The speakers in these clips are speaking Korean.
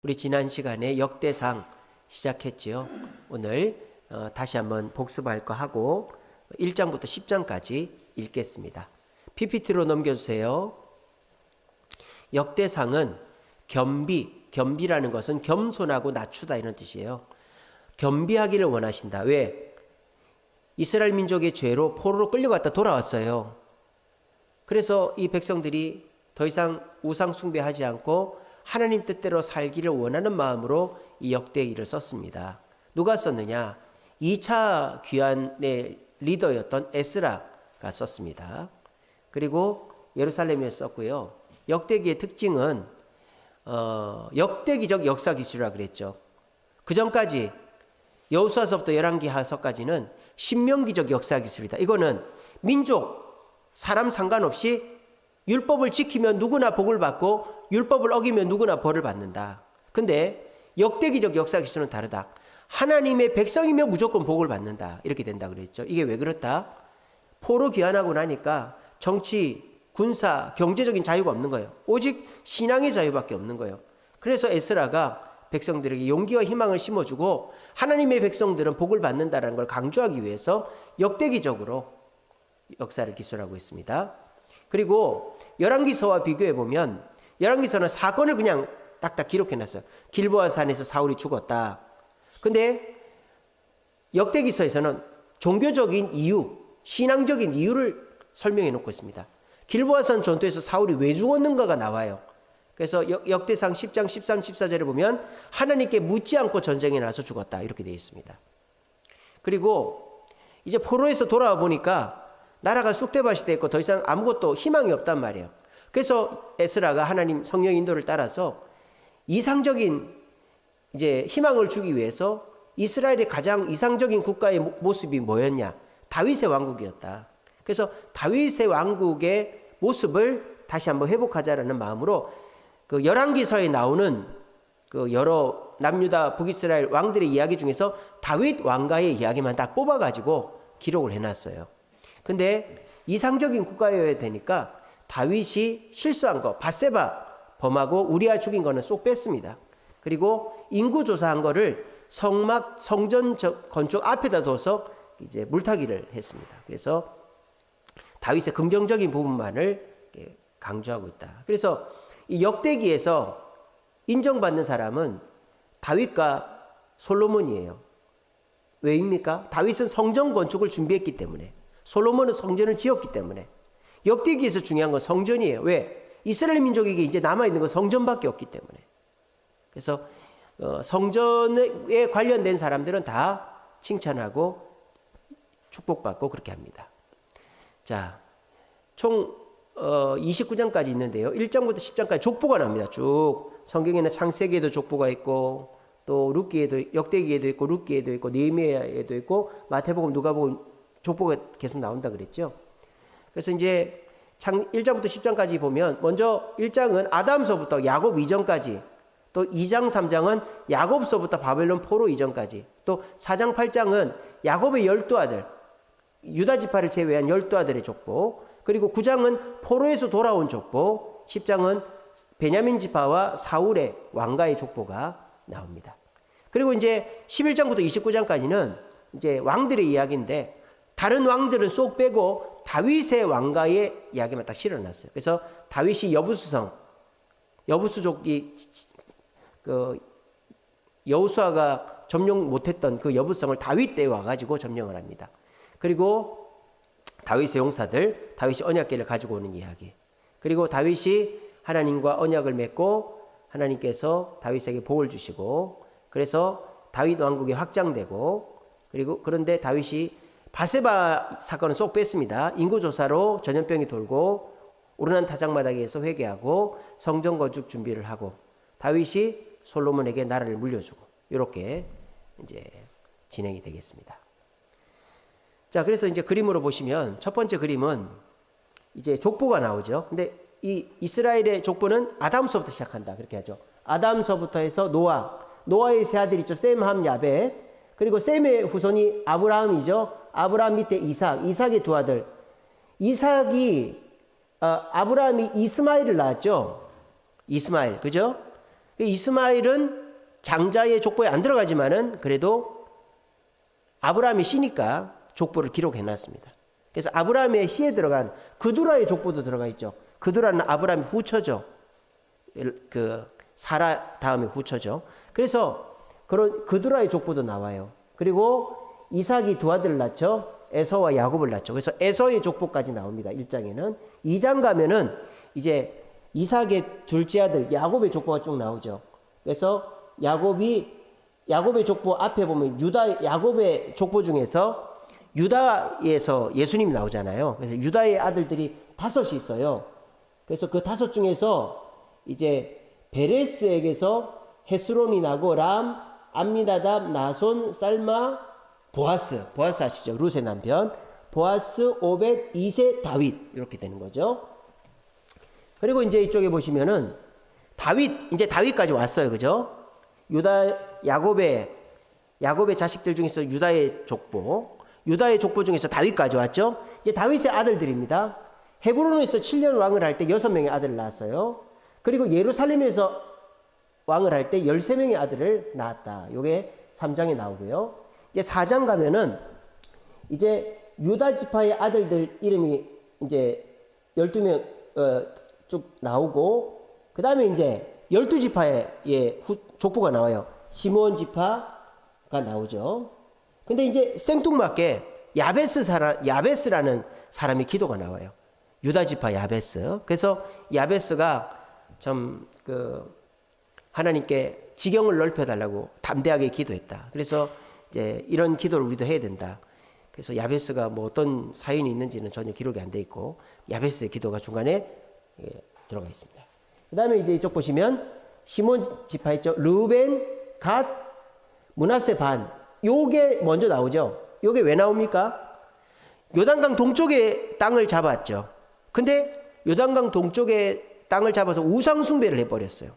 우리 지난 시간에 역대상 시작했지요. 오늘 다시 한번 복습할 거 하고 1장부터 10장까지 읽겠습니다. PPT로 넘겨주세요. 역대상은 겸비라는 것은 겸손하고 낮추다 이런 뜻이에요. 겸비하기를 원하신다. 왜? 이스라엘 민족의 죄로 포로로 끌려갔다 돌아왔어요. 그래서 이 백성들이 더 이상 우상 숭배하지 않고 하나님 뜻대로 살기를 원하는 마음으로 이 역대기를 썼습니다. 누가 썼느냐? 2차 귀환의 리더였던 에스라가 썼습니다. 그리고 예루살렘에 썼고요. 역대기의 특징은 역대기적 역사 기술이라 그랬죠. 그 전까지 여호수아서부터 열왕기하서까지는 신명기적 역사 기술이다. 이거는 민족, 사람 상관없이 율법을 지키면 누구나 복을 받고 율법을 어기면 누구나 벌을 받는다. 근데 역대기적 역사 기술은 다르다. 하나님의 백성이면 무조건 복을 받는다. 이렇게 된다 그랬죠. 이게 왜 그렇다? 포로 귀환하고 나니까 정치, 군사, 경제적인 자유가 없는 거예요. 오직 신앙의 자유밖에 없는 거예요. 그래서 에스라가 백성들에게 용기와 희망을 심어주고 하나님의 백성들은 복을 받는다는 걸 강조하기 위해서 역대기적으로 역사를 기술하고 있습니다. 그리고 열왕기서와 비교해 보면 열왕기서는 사건을 그냥 딱딱 기록해놨어요. 길보아 산에서 사울이 죽었다. 근데 역대기서에서는 종교적인 이유, 신앙적인 이유를 설명해 놓고 있습니다. 길보아 산 전투에서 사울이 왜 죽었는가가 나와요. 그래서 역대상 10장 13, 14절에 보면 하나님께 묻지 않고 전쟁에 나서 죽었다 이렇게 되어 있습니다. 그리고 이제 포로에서 돌아와 보니까 나라가 쑥대밭이 됐고 더 이상 아무것도 희망이 없단 말이에요. 그래서 에스라가 하나님 성령 인도를 따라서 이상적인 이제 희망을 주기 위해서 이스라엘의 가장 이상적인 국가의 모습이 뭐였냐? 다윗의 왕국이었다. 그래서 다윗의 왕국의 모습을 다시 한번 회복하자라는 마음으로 그 열왕기서에 나오는 그 여러 남유다 북이스라엘 왕들의 이야기 중에서 다윗 왕가의 이야기만 딱 뽑아가지고 기록을 해놨어요. 근데 이상적인 국가여야 되니까 다윗이 실수한 거, 밧세바 범하고 우리아 죽인 거는 쏙 뺐습니다. 그리고 인구 조사한 거를 성전 건축 앞에다 둬서 이제 물타기를 했습니다. 그래서 다윗의 긍정적인 부분만을 강조하고 있다. 그래서 이 역대기에서 인정받는 사람은 다윗과 솔로몬이에요. 왜입니까? 다윗은 성전 건축을 준비했기 때문에, 솔로몬은 성전을 지었기 때문에. 역대기에서 중요한 건 성전이에요. 왜? 이스라엘 민족에게 이제 남아있는 건 성전밖에 없기 때문에. 그래서 성전에 관련된 사람들은 다 칭찬하고 축복받고 그렇게 합니다. 자, 총 29장까지 있는데요. 1장부터 10장까지 족보가 나옵니다. 쭉 성경에는 창세기에도 족보가 있고 또 룻기에도, 역대기에도 있고 룻기에도 있고 느헤미야에도 있고 마태복음, 누가복음 족보가 계속 나온다 그랬죠. 그래서 이제 1장부터 10장까지 보면 먼저 1장은 아담서부터 야곱 이전까지, 또 2장 3장은 야곱서부터 바벨론 포로 이전까지, 또 4장 8장은 야곱의 12아들, 유다 지파를 제외한 12아들의 족보, 그리고 9장은 포로에서 돌아온 족보, 10장은 베냐민 지파와 사울의 왕가의 족보가 나옵니다. 그리고 이제 11장부터 29장까지는 이제 왕들의 이야기인데 다른 왕들은 쏙 빼고 다윗의 왕가의 이야기만 딱 실어놨어요. 그래서 다윗이 여부수족이 그 여호수아가 점령 못했던 그 여부성을 다윗 때에 와가지고 점령을 합니다. 그리고 다윗의 용사들, 다윗이 언약궤를 가지고 오는 이야기. 그리고 다윗이 하나님과 언약을 맺고 하나님께서 다윗에게 복을 주시고, 그래서 다윗 왕국이 확장되고, 그리고 그런데 다윗이 밧세바 사건은 쏙 뺐습니다. 인구조사로 전염병이 돌고 오르난 타작마당에서 회개하고 성전 건축 준비를 하고 다윗이 솔로몬에게 나라를 물려주고 이렇게 이제 진행이 되겠습니다. 자, 그래서 이제 그림으로 보시면 첫 번째 그림은 이제 족보가 나오죠. 근데 이 이스라엘의 족보는 아담서부터 시작한다. 그렇게 하죠. 아담서부터 해서 노아의 세 아들 있죠. 셈, 함, 야벳. 그리고 셈의 후손이 아브라함이죠. 아브라함 밑에 이삭의 두 아들. 아브라함이 이스마엘을 낳았죠. 이스마엘, 그죠? 이스마엘은 장자의 족보에 안 들어가지만은 그래도 아브라함의 씨니까 족보를 기록해놨습니다. 그래서 아브라함의 씨에 들어간 그두라의 족보도 들어가 있죠. 그두라는 아브라함의 후처죠. 그 사라 다음에 후처죠. 그래서 그런 그두라의 족보도 나와요. 그리고 이삭이 두 아들을 낳죠. 에서와 야곱을 낳죠. 그래서 에서의 족보까지 나옵니다. 1장에는. 2장 가면은 이제 이삭의 둘째 아들 야곱의 족보가 쭉 나오죠. 그래서 야곱의 족보 앞에 보면 야곱의 족보 중에서 유다에서 예수님이 나오잖아요. 그래서 유다의 아들들이 5이 있어요. 그래서 그 5 중에서 이제 베레스에게서 헤스론이 나고 람, 암미나답, 나손, 살마, 보아스 아시죠? 룻의 남편. 보아스, 오벳, 이세, 다윗 이렇게 되는 거죠. 그리고 이제 이쪽에 보시면은 이제 다윗까지 왔어요. 그죠? 야곱의 자식들 중에서 유다의 족보 중에서 다윗까지 왔죠. 이제 다윗의 아들들입니다. 헤브론에서 7년 왕을 할 때 6명의 아들을 낳았어요. 그리고 예루살렘에서 왕을 할 때 13명의 아들을 낳았다. 요게 3장에 나오고요. 이제 4장 가면은 이제 유다 지파의 아들들 이름이 이제 12명 쭉 나오고, 그 다음에 이제 12지파의 족보가 나와요. 시므온 지파가 나오죠. 근데 이제 생뚱맞게 야베스라는 사람의 기도가 나와요. 유다 지파 야베스. 그래서 야베스가 참 하나님께 지경을 넓혀달라고 담대하게 기도했다. 그래서 이제 이런 기도를 우리도 해야 된다. 그래서 야베스가 뭐 어떤 사연이 있는지는 전혀 기록이 안 돼 있고, 야베스의 기도가 중간에 들어가 있습니다. 그 다음에 이제 이쪽 보시면 시몬 지파 있죠. 르우벤, 갓, 므낫세 반. 요게 먼저 나오죠. 요게 왜 나옵니까? 요단강 동쪽에 땅을 잡았죠. 근데 요단강 동쪽에 땅을 잡아서 우상 숭배를 해버렸어요.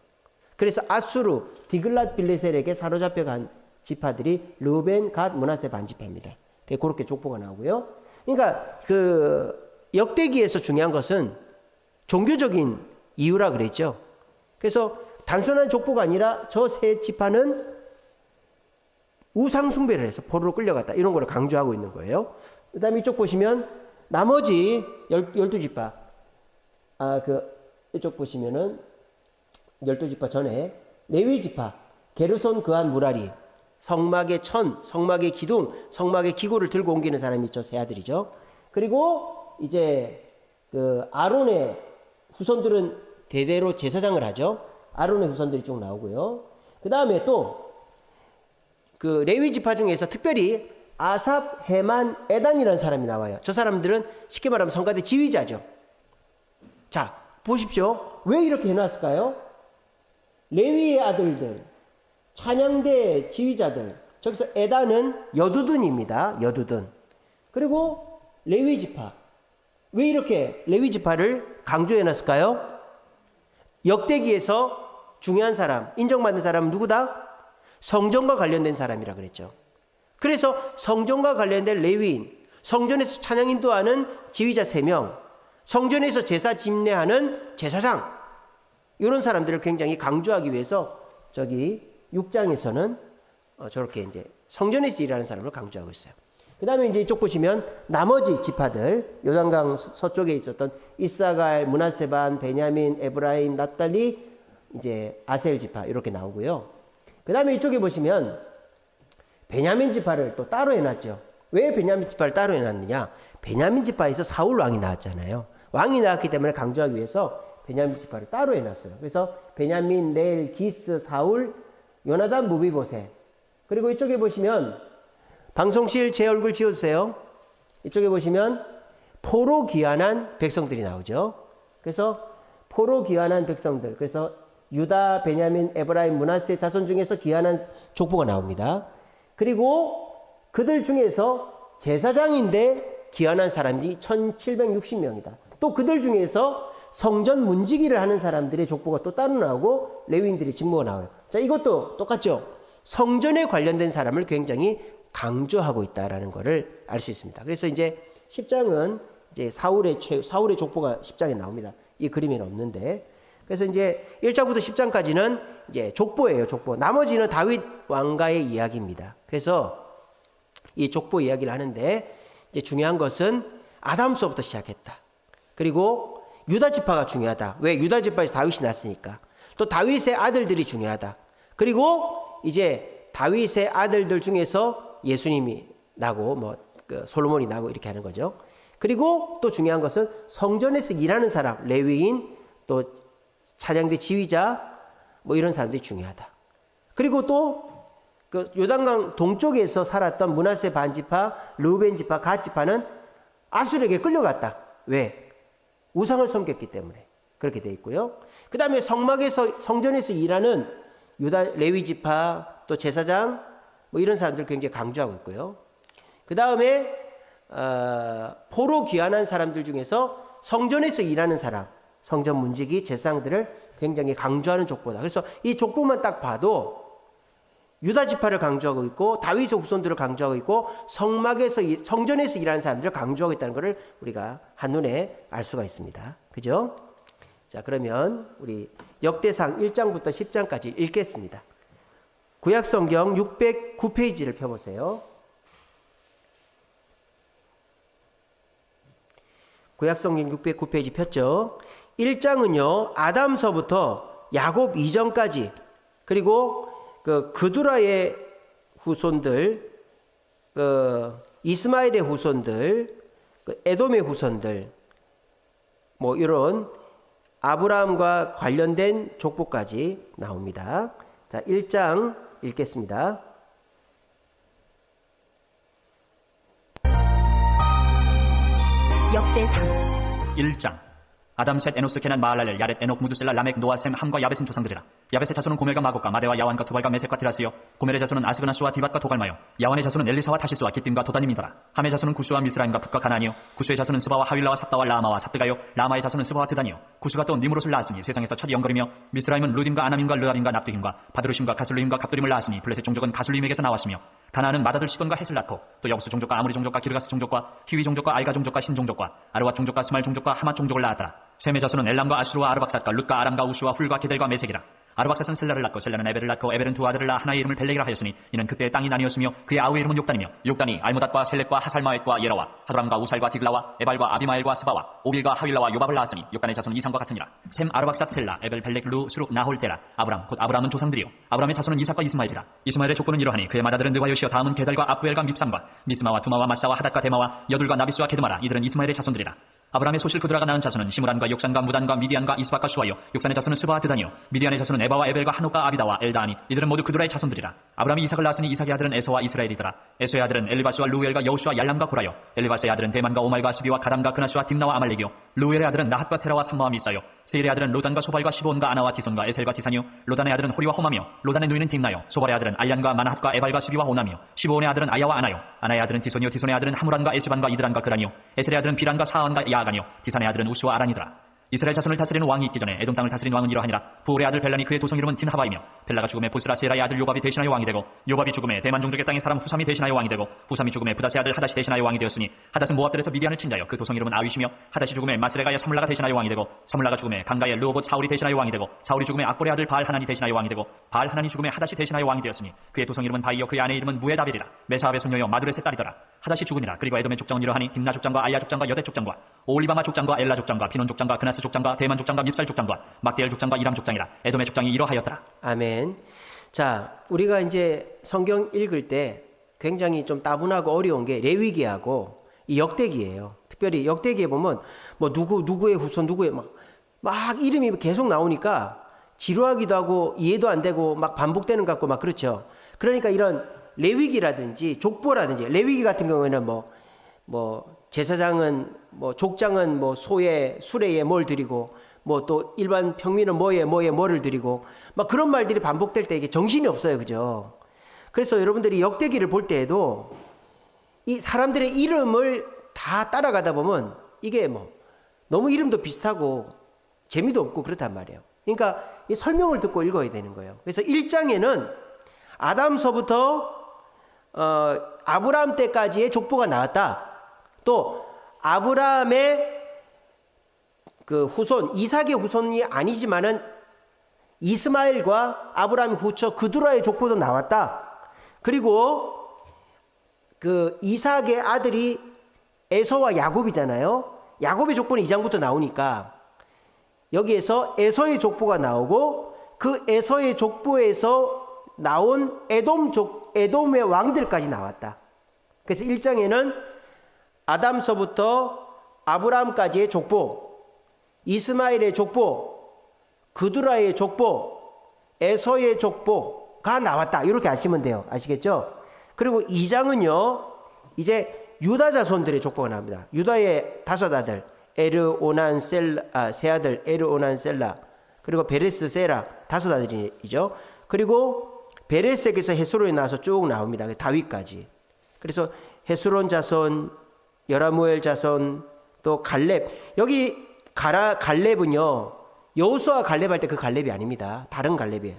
그래서 아수르, 디글랏 빌레셀에게 사로잡혀 간 지파들이 르우벤, 갓, 므낫세 반 지파입니다. 그렇게 족보가 나오고요. 그러니까 역대기에서 중요한 것은 종교적인 이유라 그랬죠. 그래서 단순한 족보가 아니라 저 세 지파는 우상 숭배를 해서 포로로 끌려갔다. 이런 걸 강조하고 있는 거예요. 그 다음에 이쪽 보시면 나머지 12지파. 이쪽 보시면은 12지파 전에 레위 지파. 게르손, 그한, 무라리. 성막의 천, 성막의 기둥, 성막의 기구를 들고 옮기는 사람이 있죠. 세 아들이죠. 그리고 이제 아론의 후손들은 대대로 제사장을 하죠. 아론의 후손들이 쭉 나오고요. 그 다음에 또 레위 지파 중에서 특별히 아삽, 헤만, 에단이라는 사람이 나와요. 저 사람들은 쉽게 말하면 성가대 지휘자죠. 자, 보십시오. 왜 이렇게 해놨을까요? 레위의 아들들, 찬양대 지휘자들. 저기서 에단은 여두둔입니다. 여두둔. 그리고 레위 지파. 왜 이렇게 레위 지파를 강조해놨을까요? 역대기에서 중요한 사람, 인정받는 사람은 누구다? 성전과 관련된 사람이라 그랬죠. 그래서 성전과 관련된 레위인, 성전에서 찬양 인도하는 지휘자 3명, 성전에서 제사 집례하는 제사장, 이런 사람들을 굉장히 강조하기 위해서 저기 6장에서는 저렇게 이제 성전에서 일하는 사람을 강조하고 있어요. 그 다음에 이제 이쪽 보시면 나머지 지파들, 요단강 서쪽에 있었던 이사갈, 므낫세 반, 베냐민, 에브라임, 납달리, 이제 아셀 지파 이렇게 나오고요. 그 다음에 이쪽에 보시면 베냐민 지파를 또 따로 해놨죠. 왜 베냐민 지파를 따로 해놨느냐? 베냐민 지파에서 사울 왕이 나왔잖아요. 왕이 나왔기 때문에 강조하기 위해서 베냐민 지파를 따로 해놨어요. 그래서 베냐민, 넬, 기스, 사울, 요나단, 무비보셋. 그리고 이쪽에 보시면 방송실 제 얼굴 지워주세요. 이쪽에 보시면 포로 귀환한 백성들이 나오죠. 그래서 포로 귀환한 백성들. 그래서 유다, 베냐민, 에브라임, 므낫세 자손 중에서 귀환한 족보가 나옵니다. 그리고 그들 중에서 제사장인데 귀환한 사람이 1760명이다. 또 그들 중에서 성전 문지기를 하는 사람들의 족보가 또 따로 나오고 레위인들의 직무가 나와요. 자, 이것도 똑같죠. 성전에 관련된 사람을 굉장히 강조하고 있다라는 것을 알 수 있습니다. 그래서 이제 10장은 이제 사울의 족보가 10장에 나옵니다. 이 그림에는 없는데. 그래서 이제 1장부터 10장까지는 이제 족보예요, 족보. 나머지는 다윗 왕가의 이야기입니다. 그래서 이 족보 이야기를 하는데 이제 중요한 것은 아담서부터 시작했다. 그리고 유다 지파가 중요하다. 왜? 유다 지파에서 다윗이 났으니까. 또 다윗의 아들들이 중요하다. 그리고 이제 다윗의 아들들 중에서 예수님이 나고 솔로몬이 나고 이렇게 하는 거죠. 그리고 또 중요한 것은 성전에서 일하는 사람, 레위인, 또 찬양대 지휘자 이런 사람들이 중요하다. 그리고 또 그 요단강 동쪽에서 살았던 므낫세 반지파, 르우벤 지파, 갓 지파는 아술에게 끌려갔다. 왜? 우상을 섬겼기 때문에 그렇게 돼 있고요. 그 다음에 성전에서 일하는 유다 레위 지파, 또 제사장 이런 사람들 굉장히 강조하고 있고요. 그 다음에 포로 귀환한 사람들 중에서 성전에서 일하는 사람, 성전 문지기, 제사장들을 굉장히 강조하는 족보다. 그래서 이 족보만 딱 봐도 유다 지파를 강조하고 있고 다윗의 후손들을 강조하고 있고 성전에서 일하는 사람들을 강조하고 있다는 것을 우리가 한눈에 알 수가 있습니다. 그죠? 자, 그러면 우리 역대상 1장부터 10장까지 읽겠습니다. 구약성경 609페이지를 펴보세요. 구약성경 609페이지 폈죠? 1장은요, 아담서부터 야곱 이전까지, 그리고 그두라의 후손들, 이스마엘의 후손들, 에돔의 후손들, 이런 아브라함과 관련된 족보까지 나옵니다. 자, 1장 읽겠습니다. 역대상 1장. 아담, 셋, 에노스, 케난, 마할랄렐, 야렛, 에녹, 무두셀라, 라멕, 노아, 셈, 함과 야벳은 조상들이라. 야벳의 자손은 고멜과 마곡과 마대와 야완과 두발과 메섹과 디라스요. 고멜의 자손은 아스그나스와 디밧과 도갈마요. 야완의 자손은 엘리사와 타시스와 기띔과 도다님이더라. 함의 자손은 구스와 미스라임과 북과 가나니요. 구스의 자손은 스바와 하윌라와 삽다와 라마와 삽드가요. 라마의 자손은 스바와 드다니요. 구스가 또 니무롯을 낳았으니 세상에서 첫 영거리며, 미스라임은 루딤과 아남임과 르합임과 납두힘과 바드루심과 가슬루임과 갑두림을 낳았으니 블레셋 종족은 가슬루임에게서 나왔으며, 가나안은 마다들 시돈과 헷을 낳고, 또 여구스 종족과 아무리 종족과 기르가스 종족과 히위 종족과 알가 종족과 신 종족과 아르와 종족과 스말 종족과 하맛 종족을 낳았더라. 셈의 자손은 엘람과 아수르와 아르박삿과 룻과 아람과 우수와 훌과 게델과 메색이라. 아르박삿은 셀라를 낳고 셀라는 에벨을 낳고 에벨은 두 아들을 낳아 하나의 이름을 벨렉이라 하였으니 이는 그때의 땅이 나뉘었으며 그의 아우의 이름은 욕단이며 욕단이 알모닷과 셀렉과 하살마웻과 예라와 하드람과 우살과 디글라와 에발과 아비마엘과 스바와 오빌과 하윌라와 요밥을 낳았으니 욕단의 자손은 이상과 같으니라. 셈 아르박삿 셀라 에벨 벨렉 루 수룩 나홀 테라 아브람 곧 아브람은 조상들이요. 아브람의 자손은 이삭과 이스마엘이라. 이스마엘의 족보는 이러하니 그의 맏아들은 느바요시여 다음은 게달과 아프엘과 밉삼과 미스마와 두마와 마사와 하닷과 데마와 여둘과 나비스와 게드마라. 이들은 이스마엘의 자손들이라. 아브라함의 소실 그드라가 낳은 자손은 시므란과 욕산과 무단과 미디안과 이스박과 수아요. 욕산의 자손은 스바와 드다니요. 미디안의 자손은 에바와 에벨과 하노가 아비다와 엘다하니 이들은 모두 그드라의 자손들이라. 아브라함이 이삭을 낳았으니 이삭의 아들은 에서와 이스라엘이더라. 에서의 아들은 엘리바스와 루엘과 여우수와 yar람과 고라요. 엘리바스의 아들은 대만과 오말과 스비와 가람과 그나스와 딥나와 아말렉이요. 루엘의 아들은 나핫과 세라와 삼마와 미사요. 세일의 아들은 로단과 소발과 시본과 아나와 디손과 에셀과 디산이요. 로단의 아들은 호리와 호마며 로단의 누이는 딥나요. 소발의 아들은 알란과 마나핫과 에발과 스비와 호나며 시본의 아들은 아야와 아나요. 아나의 아들은 디손이요. 디손의 아들은 하무란과 에스반과 이드란과 그란이요. 에셀의 아들은 비란과 사안과 야아간이요. 디산의 아들은 우스와 아란이더라. 이스라엘 자손을 다스리는 왕이 있기 전에 에돔 땅을 다스린 왕은 이러하니라. 부올의 아들 벨란이 그의 도성 이름은 틴하바이며 벨라가 죽음에 보스라 세라의 아들 요밥이 대신하여 왕이 되고 요밥이 죽음에 대만 종족의 땅의 사람 후삼이 대신하여 왕이 되고 후삼이 죽음에 부다스의 아들 하닷이 대신하여 왕이 되었으니 하닷은 모압들에서 미디안을 친 자여 그 도성 이름은 아윗이며 하닷이 죽음에 마스레가의 사물라가 대신하여 왕이 되고 사물라가 죽음에 강가의 르호봇 사울이 대신하여 왕이 되고 사울이 죽음에 악볼의 아들 바알 하난이 대신하여 왕이 되고 바알 하난이 죽음에 하닷이 대신하여 왕이 되었으니 그의 도성 이름은 바이여 그의 아내 이름은 무에다벨이라. 메사압의 손녀여 마두렛의 딸이더라. 하닷이 죽으니라. 그리고 에돔의 족장은 이러하니 딥나 족장과 알야 족장과 여대 족장과 오올리바마 족장과 엘라 족장과 피논 족장과 그나스 족장과 대만 족장과 밉살 족장과 막디엘 족장과 이람 족장이라. 에돔의 족장이 이러하였더라. 아멘. 자, 우리가 이제 성경 읽을 때 굉장히 좀 따분하고 어려운 게 레위기하고 이 역대기예요. 특별히 역대기에 보면 누구의 후손 누구의 막 이름이 계속 나오니까 지루하기도 하고 이해도 안 되고 막 반복되는 것 같고 막 그렇죠. 그러니까 이런 레위기라든지 족보라든지 레위기 같은 경우에는 제사장은 족장은 소에 수레에 뭘 드리고 또 일반 평민은 뭐를 드리고 막 그런 말들이 반복될 때 이게 정신이 없어요. 그죠? 그래서 여러분들이 역대기를 볼 때에도 이 사람들의 이름을 다 따라가다 보면 이게 너무 이름도 비슷하고 재미도 없고 그렇단 말이에요. 그러니까 이 설명을 듣고 읽어야 되는 거예요. 그래서 1장에는 아담서부터 아브라함 때까지의 족보가 나왔다. 또 아브라함의 그 후손, 이삭의 후손이 아니지만은 이스마엘과 아브라함의 후처 그두라의 족보도 나왔다. 그리고 그 이삭의 아들이 에서와 야곱이잖아요. 야곱의 족보는 2장부터 나오니까 여기에서 에서의 족보가 나오고 그 에서의 족보에서 나온 에돔의 왕들까지 나왔다. 그래서 1장에는 아담서부터 아브라함까지의 족보, 이스마엘의 족보, 그두라의 족보, 에서의 족보가 나왔다. 이렇게 아시면 돼요. 아시겠죠? 그리고 2장은요, 이제 유다 자손들의 족보가 나옵니다. 유다의 5 아들, 에르, 오난, 셀라, 세 아들, 에르, 오난, 셀라, 그리고 베레스, 세라, 5 아들이죠. 그리고 베레스에게서 헤스론이 나와서 쭉 나옵니다. 다윗까지. 그래서 헤스론 자손, 여라무엘 자손, 또 갈렙. 여기 갈렙은요, 여호수아 갈렙 할 때 그 갈렙이 아닙니다. 다른 갈렙이에요.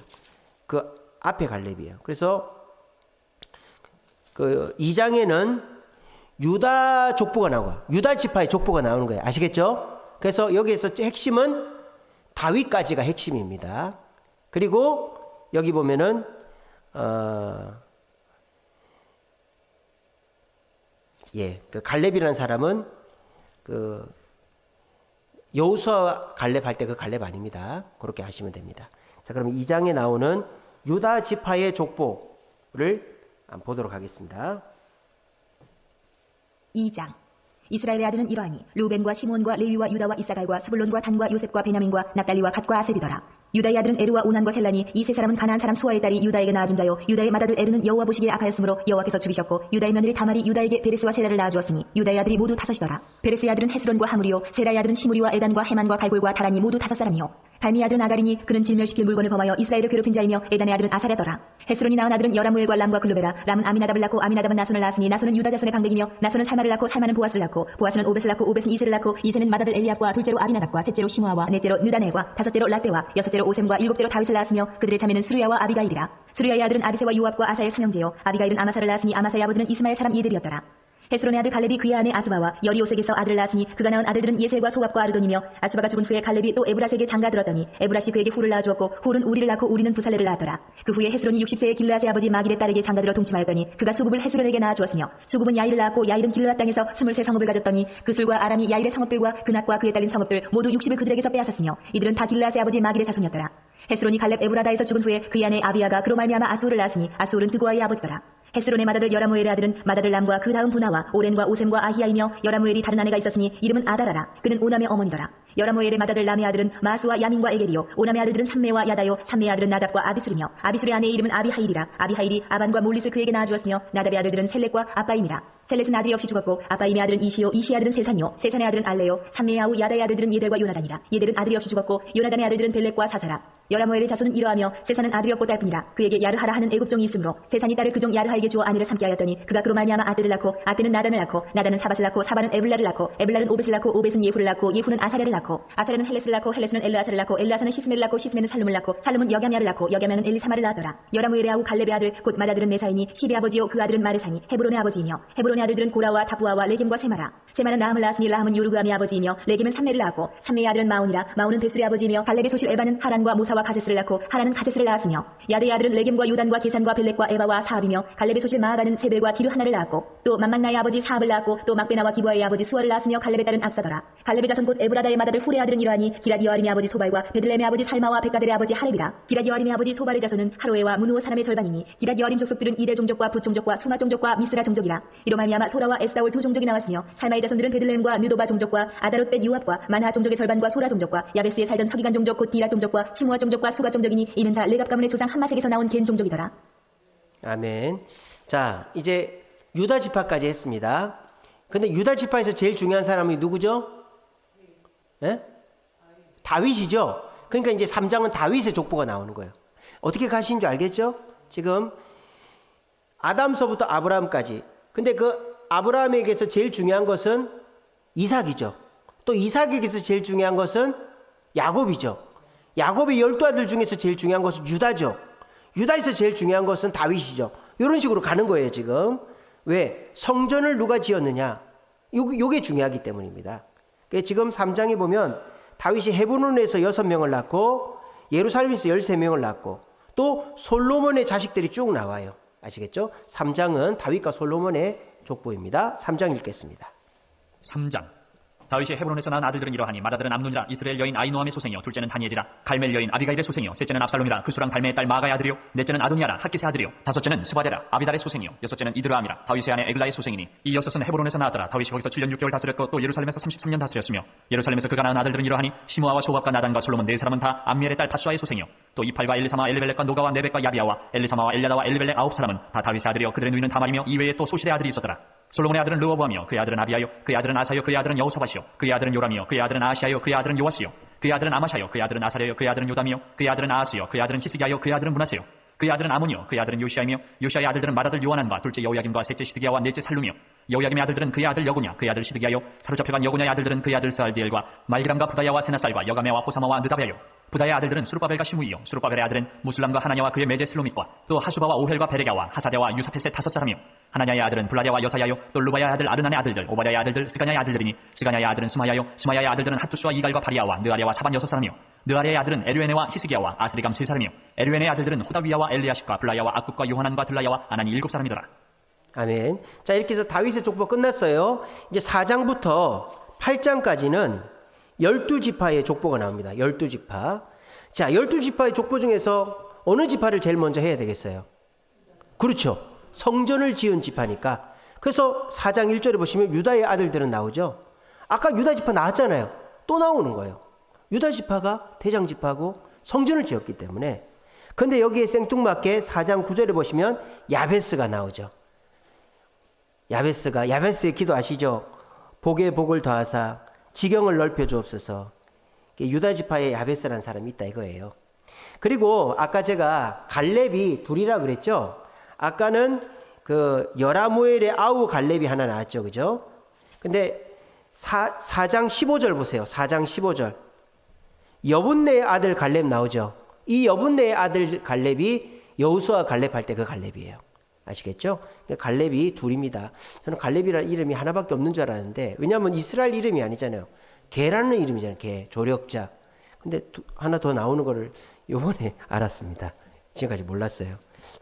그 앞에 갈렙이에요. 그래서 그 2장에는 유다 족보가 나오고 유다 지파의 족보가 나오는 거예요. 아시겠죠? 그래서 여기에서 핵심은 다윗까지가 핵심입니다. 그리고 여기 보면은 그 갈렙이라는 사람은 그 여호수아 갈렙 할 때 그 갈렙 아닙니다. 그렇게 하시면 됩니다. 자, 그럼 2장에 나오는 유다 지파의 족보를 한번 보도록 하겠습니다. 2장. 이스라엘의 아들은 이러하니 루벤과 시몬과 레위와 유다와 이사갈과 스불론과 단과 요셉과 베냐민과 납달리와 갓과 아셀이더라. 유다의 아들은 에르와 오난과 셀란이 이 세 사람은 가나안 사람 수아의 딸이 유다에게 낳아준 자요. 유다의 맏아들 에르는 여호와 보시기에 악하였으므로 여호와께서 죽이셨고 유다의 며느리 다말이 유다에게 베레스와 셀라를 낳아주었으니 유다의 아들이 모두 5이더라. 베레스의 아들은 헤스론과 하무리요 셀라의 아들은 시무리와 에단과 헤만과 갈골과 다란이 모두 5사람이요. 갈미의 아들은 아가리니 그는 질멸시킬 물건을 범하여 이스라엘을 괴롭힌 자이며 에단의 아들은 아사랴더라. 헤스론이 낳은 아들은 여라무엘과 람과 글루베라. 람은 아미나답을 낳고 아미나답은 나손을 낳았으니 나손은 유다 자손의 방백이며 나손은 살마를 낳고 살마는 보아스를 낳고 보아스는 오벳을 낳고 오벳은 이세를 낳고 이세는 맏아들 엘리압과 둘째로 아비나답과 셋째로 시므아와 넷째로 느다넬과 다섯째로 라떼와 여섯째로 오셈과 일곱째로 다윗을 낳았으며 그들의 자매는 스루야와 아비가일이라. 스루야의 아들은 아비세와 요압과 아사의 삼형제요. 아비가일은 아마사를 낳았으니 아마사의 아버지는 이스마엘 사람 이들이었더라. 헤스론의 아들 갈렙이 그의 아내 아수바와 여리오색에서 아들을 낳았으니 그가 낳은 아들들은 예셀과 소압과 아르돈이며 아수바가 죽은 후에 갈렙이 또 에브라스에게 장가들었더니 에브라시 그에게 훌을 낳아주었고 훌은 우리를 낳고 우리는 부살레를 낳았더라. 그 후에 헤스론이 60세의 길르앗의 아버지 마길의 딸에게 장가들어 동침하였더니 그가 수굽을 헤스론에게 낳아주었으며 수굽은 야일을 낳았고 야일은 길르앗 땅에서 23 성읍을 가졌더니 그술과 아람이 야일의 성읍들과 그낫과 그에 딸린 성읍들 모두 60을 그들에게서 빼앗았으며 이들은 다 길르앗의 아버지 마길의 자손이었더라. 헤스론이 갈렙 에브라다에서 죽은 후에 그의 아내 아비야가 그로 말미암아 아수를 낳았으니 아수는 드고아의 아버지더라. 헤스론의 맏아들 여라무엘의 아들은 맏아들 람과 그 다음 분하와 오렌과 오셈과 아히야이며 여라무엘이 다른 아내가 있었으니 이름은 아다라라. 그는 오남의 어머니더라. 여라무엘의 맏아들 람의 아들은 마수와 야민과 에겔이요. 오남의 아들들은 삼메와 야다요. 삼메의 아들은 나답과 아비술이며 아비술의 아내의 이름은 아비하일이라. 아비하일이 아반과 몰릿을 그에게 낳아주었으며 나답의 아들들은 셀렉과 아빠임이라. 셀렛은 아들이 없이 죽었고 아빠임의 아들은 이시요 이시의 아들은 세산이요 세산의 아들은 알레요 삼메의 아우 야다의 아들들은 예델과 요나단이라. 예델은 아들이 없이 죽었고 요나단의 아들들은 벨렉과 사사라. 여라무엘의 자손은 이러하며 세산은 아들이 없고 딸뿐이라. 그에게 야르하라 하는 애굽종이 있으므로 세산이 딸을 그종 야르하에게 주어 아내를 삼게 하였더니 그가 그로 말미암아 아들을 낳고 아들은 나단을 낳고 나단은 사밧을 낳고 사밧은 에블라를 낳고 에블라는 오벳을 낳고 오벳은 예후를 낳고 예후는 아사랴를 낳고 아사랴는 헬레스를 낳고 헬레스는 엘르아사를 낳고 엘르아사는 시스메를 낳고 시스메는 살룸을 낳고 살룸은 여갸미아를 낳고 여갸미아는 엘리사마를 낳았더라. 여라무엘의 아우 갈렙의 아들 곧 맏아들은 메사이니 시베 아버지요 그 아들은 마르사니 헤브론의 아버지이며 헤브론의 아들들은 고라와 다부아와 레겜과 세마라. 세마는 라함을 낳았으니 라함은 요르그암의 아버지이며 레겜은 삼메를 낳았고 삼메의 아들은 마온이라. 마온은 베술의 아버지이며 갈렙의 소실 에바는 하란과 모사와 가세스를 낳고 하란은 가세스를 낳았으며 야드의 아들은 레겜과 요단과 게산과 벨렉과 에바와 사압이며 갈렙의 소실 마아가는 세벨과 기르 하나를 낳았고 또 만만나의 아버지 사압을 낳았고 또 막베나와 기부아의 아버지 수아를 낳았으며 갈렙의 딸은 악사더라. 갈렙의 자손 곧 에브라다의 맏아들 훌의 아들은 이러하니 기랏 여아림의 아버지 소발과 베들레헴의 아버지 살마와 백가델의 아버지 하렙이라. 기랏 여아림의 아버지 소발의 자손은 하로에와 무누오 사람의 절반이니 기랏 여아림 족속들은 이대 종족과 붓 종족과 수마 종족과 미스라 종족이라. 이로 말미암아 소라와 에스다올 두 종족이 나왔으며 살마의 자손들은 베들레헴과 느도바 종족과 아다롯 벳 유압과 만하 종족의 절반과 소라 종족과 야베스에 살던 서기관 종족 곧 디라 종족과 시무아 종족과 수가 종족이니 이는 다 레갑 가문의 조상 함마색에서 나온 겐 종족이더라. 아멘. 자, 이제 유다 지파까지 했습니다. 근데 유다 지파에서 제일 중요한 사람이 누구죠? 예? 다윗이죠. 그러니까 이제 3장은 다윗의 족보가 나오는 거예요. 어떻게 가시는 줄 알겠죠? 지금 아담서부터 아브라함까지. 근데 그 아브라함에게서 제일 중요한 것은 이삭이죠. 또 이삭에게서 제일 중요한 것은 야곱이죠. 야곱의 12아들 중에서 제일 중요한 것은 유다죠. 유다에서 제일 중요한 것은 다윗이죠. 이런 식으로 가는 거예요, 지금. 왜? 성전을 누가 지었느냐? 요게 중요하기 때문입니다. 지금 3장에 보면 다윗이 헤브론에서 6명을 낳고 예루살렘에서 13명을 낳고 또 솔로몬의 자식들이 쭉 나와요. 아시겠죠? 3장은 다윗과 솔로몬의 족보입니다. 3장 읽겠습니다. 3장. 다윗이 헤브론에서 낳은 아들들은 이러하니 맏아들은 암논이라 이스라엘 여인 아이노함의 소생이요 둘째는 다니엘이라 갈멜 여인 아비가일의 소생이요 셋째는 압살롬이라 그수랑 갈멜의 딸 마가의 아들이요 넷째는 아도니아라 핫깃의 아들이요 다섯째는 스바데라 아비달의 소생이요 여섯째는 이드라함이라 다윗의 아내 에글라의 소생이니 이 여섯은 헤브론에서 낳았더라. 다윗이 거기서 7년 6개월 다스렸고 또 예루살렘에서 33년 다스렸으며 예루살렘에서 그가 낳은 아들들은 이러하니 시므아와 소밥과 나단과 솔로몬 네 사람은 다 암미엘의 딸 바수아의 소생이요 또 이팔과 엘리사마 엘리벨렉과 노가와 네벡과 야비아와 엘리사마와 엘야다와 엘리벨렉 9사람은 다 다윗의 아들이요 그들의 누이는 다말이며 이외에 또 소실의 아들이 있었더라. 솔로몬의 아들은 르호보암이요 그의 아들은 아비아요 그의 아들은 아사요 그의 아들은 여호사밧이요 그의 아들은 요람이요 그의 아들은 아시아요 그의 아들은 요아스요 그의 아들은 아마샤요 그의 아들은 아사레요 그의 아들은 요담이요 그의 아들은 아하스요 그의 아들은 히스기야요 그의 아들은 문하세요 그의 아들은 아몬이요 그의 아들은 요시아이며 요시아의 아들들은 맏아들 요하난과 둘째 여호야김과 셋째 시드기야와 넷째 살룸이요 여호야김의 아들들은 그의 아들 여고냐 그의 아들 시드기야요 사로잡혀간 여고냐의 아들들은 그의 아들 스알디엘과 말기람과 부다야와 세나살과 여가메와 호사마와 느다베요 부다의 아들들은 수르바벨과 시무이요 수르바벨의 아들은 무술람과 하나냐와 그의 매제 슬로밋과 또 하수바와 오헬과 베레가와 하사데와 유사펫의 5사람이요 하나냐의 아들은 블라랴와 여사야요 또 루바야의 아들 아르난의 아들들 오바댜의 아들들 스가냐의 아들들이니 스가냐의 아들은 스마야요 스마야의 아들들은 핫두스와 이갈과 바리아와 느아랴와 사반 6사람이요 느아랴의 아들은 에르에네와 히스기야와 아스리감 3사람이요 에르에네의 아들들은 호다위야와 엘리아십과 블라야와 악굽과 요하난과 들라야와 아나니 7사람이더라. 아멘. 자, 이렇게 해서 다윗의 족보 끝났어요. 이제 4장부터 8장까지는 12지파의 족보가 나옵니다. 12지파. 자, 12지파의 족보 중에서 어느 지파를 제일 먼저 해야 되겠어요? 그렇죠. 성전을 지은 지파니까. 그래서 4장 1절에 보시면 유다의 아들들은 나오죠. 아까 유다 지파 나왔잖아요. 또 나오는 거예요. 유다 지파가 대장 지파고 성전을 지었기 때문에. 근데 여기에 생뚱맞게 4장 9절에 보시면 야베스가 나오죠. 야베스의 기도 아시죠? 복에 복을 더하사 지경을 넓혀 주옵소서. 유다 지파에 야베스라는 사람이 있다 이거예요. 그리고 아까 제가 갈렙이 둘이라 그랬죠? 아까는 그 여라무엘의 아우 갈렙이 하나 나왔죠. 그죠? 근데 4장 15절 보세요. 4장 15절. 여분네의 아들 갈렙 나오죠. 이 여분네의 아들 갈렙이 여호수아 갈렙 할 때 그 갈렙이에요. 아시겠죠? 갈렙이 둘입니다. 저는 갈렙이라는 이름이 하나밖에 없는 줄 알았는데 왜냐하면 이스라엘 이름이 아니잖아요. 게라는 이름이잖아요. 게, 조력자. 근데 하나 더 나오는 거를 요번에 알았습니다. 지금까지 몰랐어요.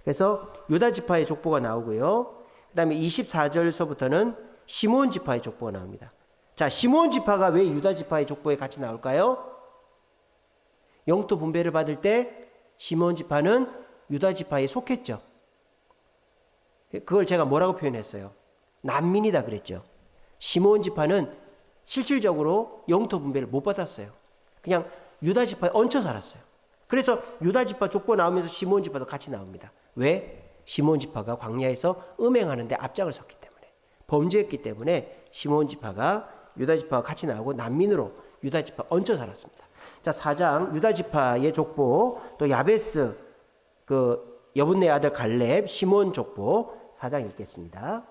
그래서 유다 지파의 족보가 나오고요. 그 다음에 24절서부터는 시므온 지파의 족보가 나옵니다. 자, 시므온 지파가 왜 유다 지파의 족보에 같이 나올까요? 영토 분배를 받을 때 시므온 지파는 유다 지파에 속했죠. 그걸 제가 뭐라고 표현했어요? 난민이다 그랬죠. 시므온 지파는 실질적으로 영토 분배를 못 받았어요. 그냥 유다 지파에 얹혀 살았어요. 그래서 유다 지파 족보 나오면서 시므온 지파도 같이 나옵니다. 왜? 시므온 지파가 광야에서 음행하는데 앞장을 섰기 때문에, 범죄했기 때문에 시므온 지파가 유다 지파와 같이 나오고 난민으로 유다 지파 얹혀 살았습니다. 자, 4장 유다 지파의 족보, 또 야베스 그 여분네 아들 갈렙, 시므온 족보 4장 읽겠습니다.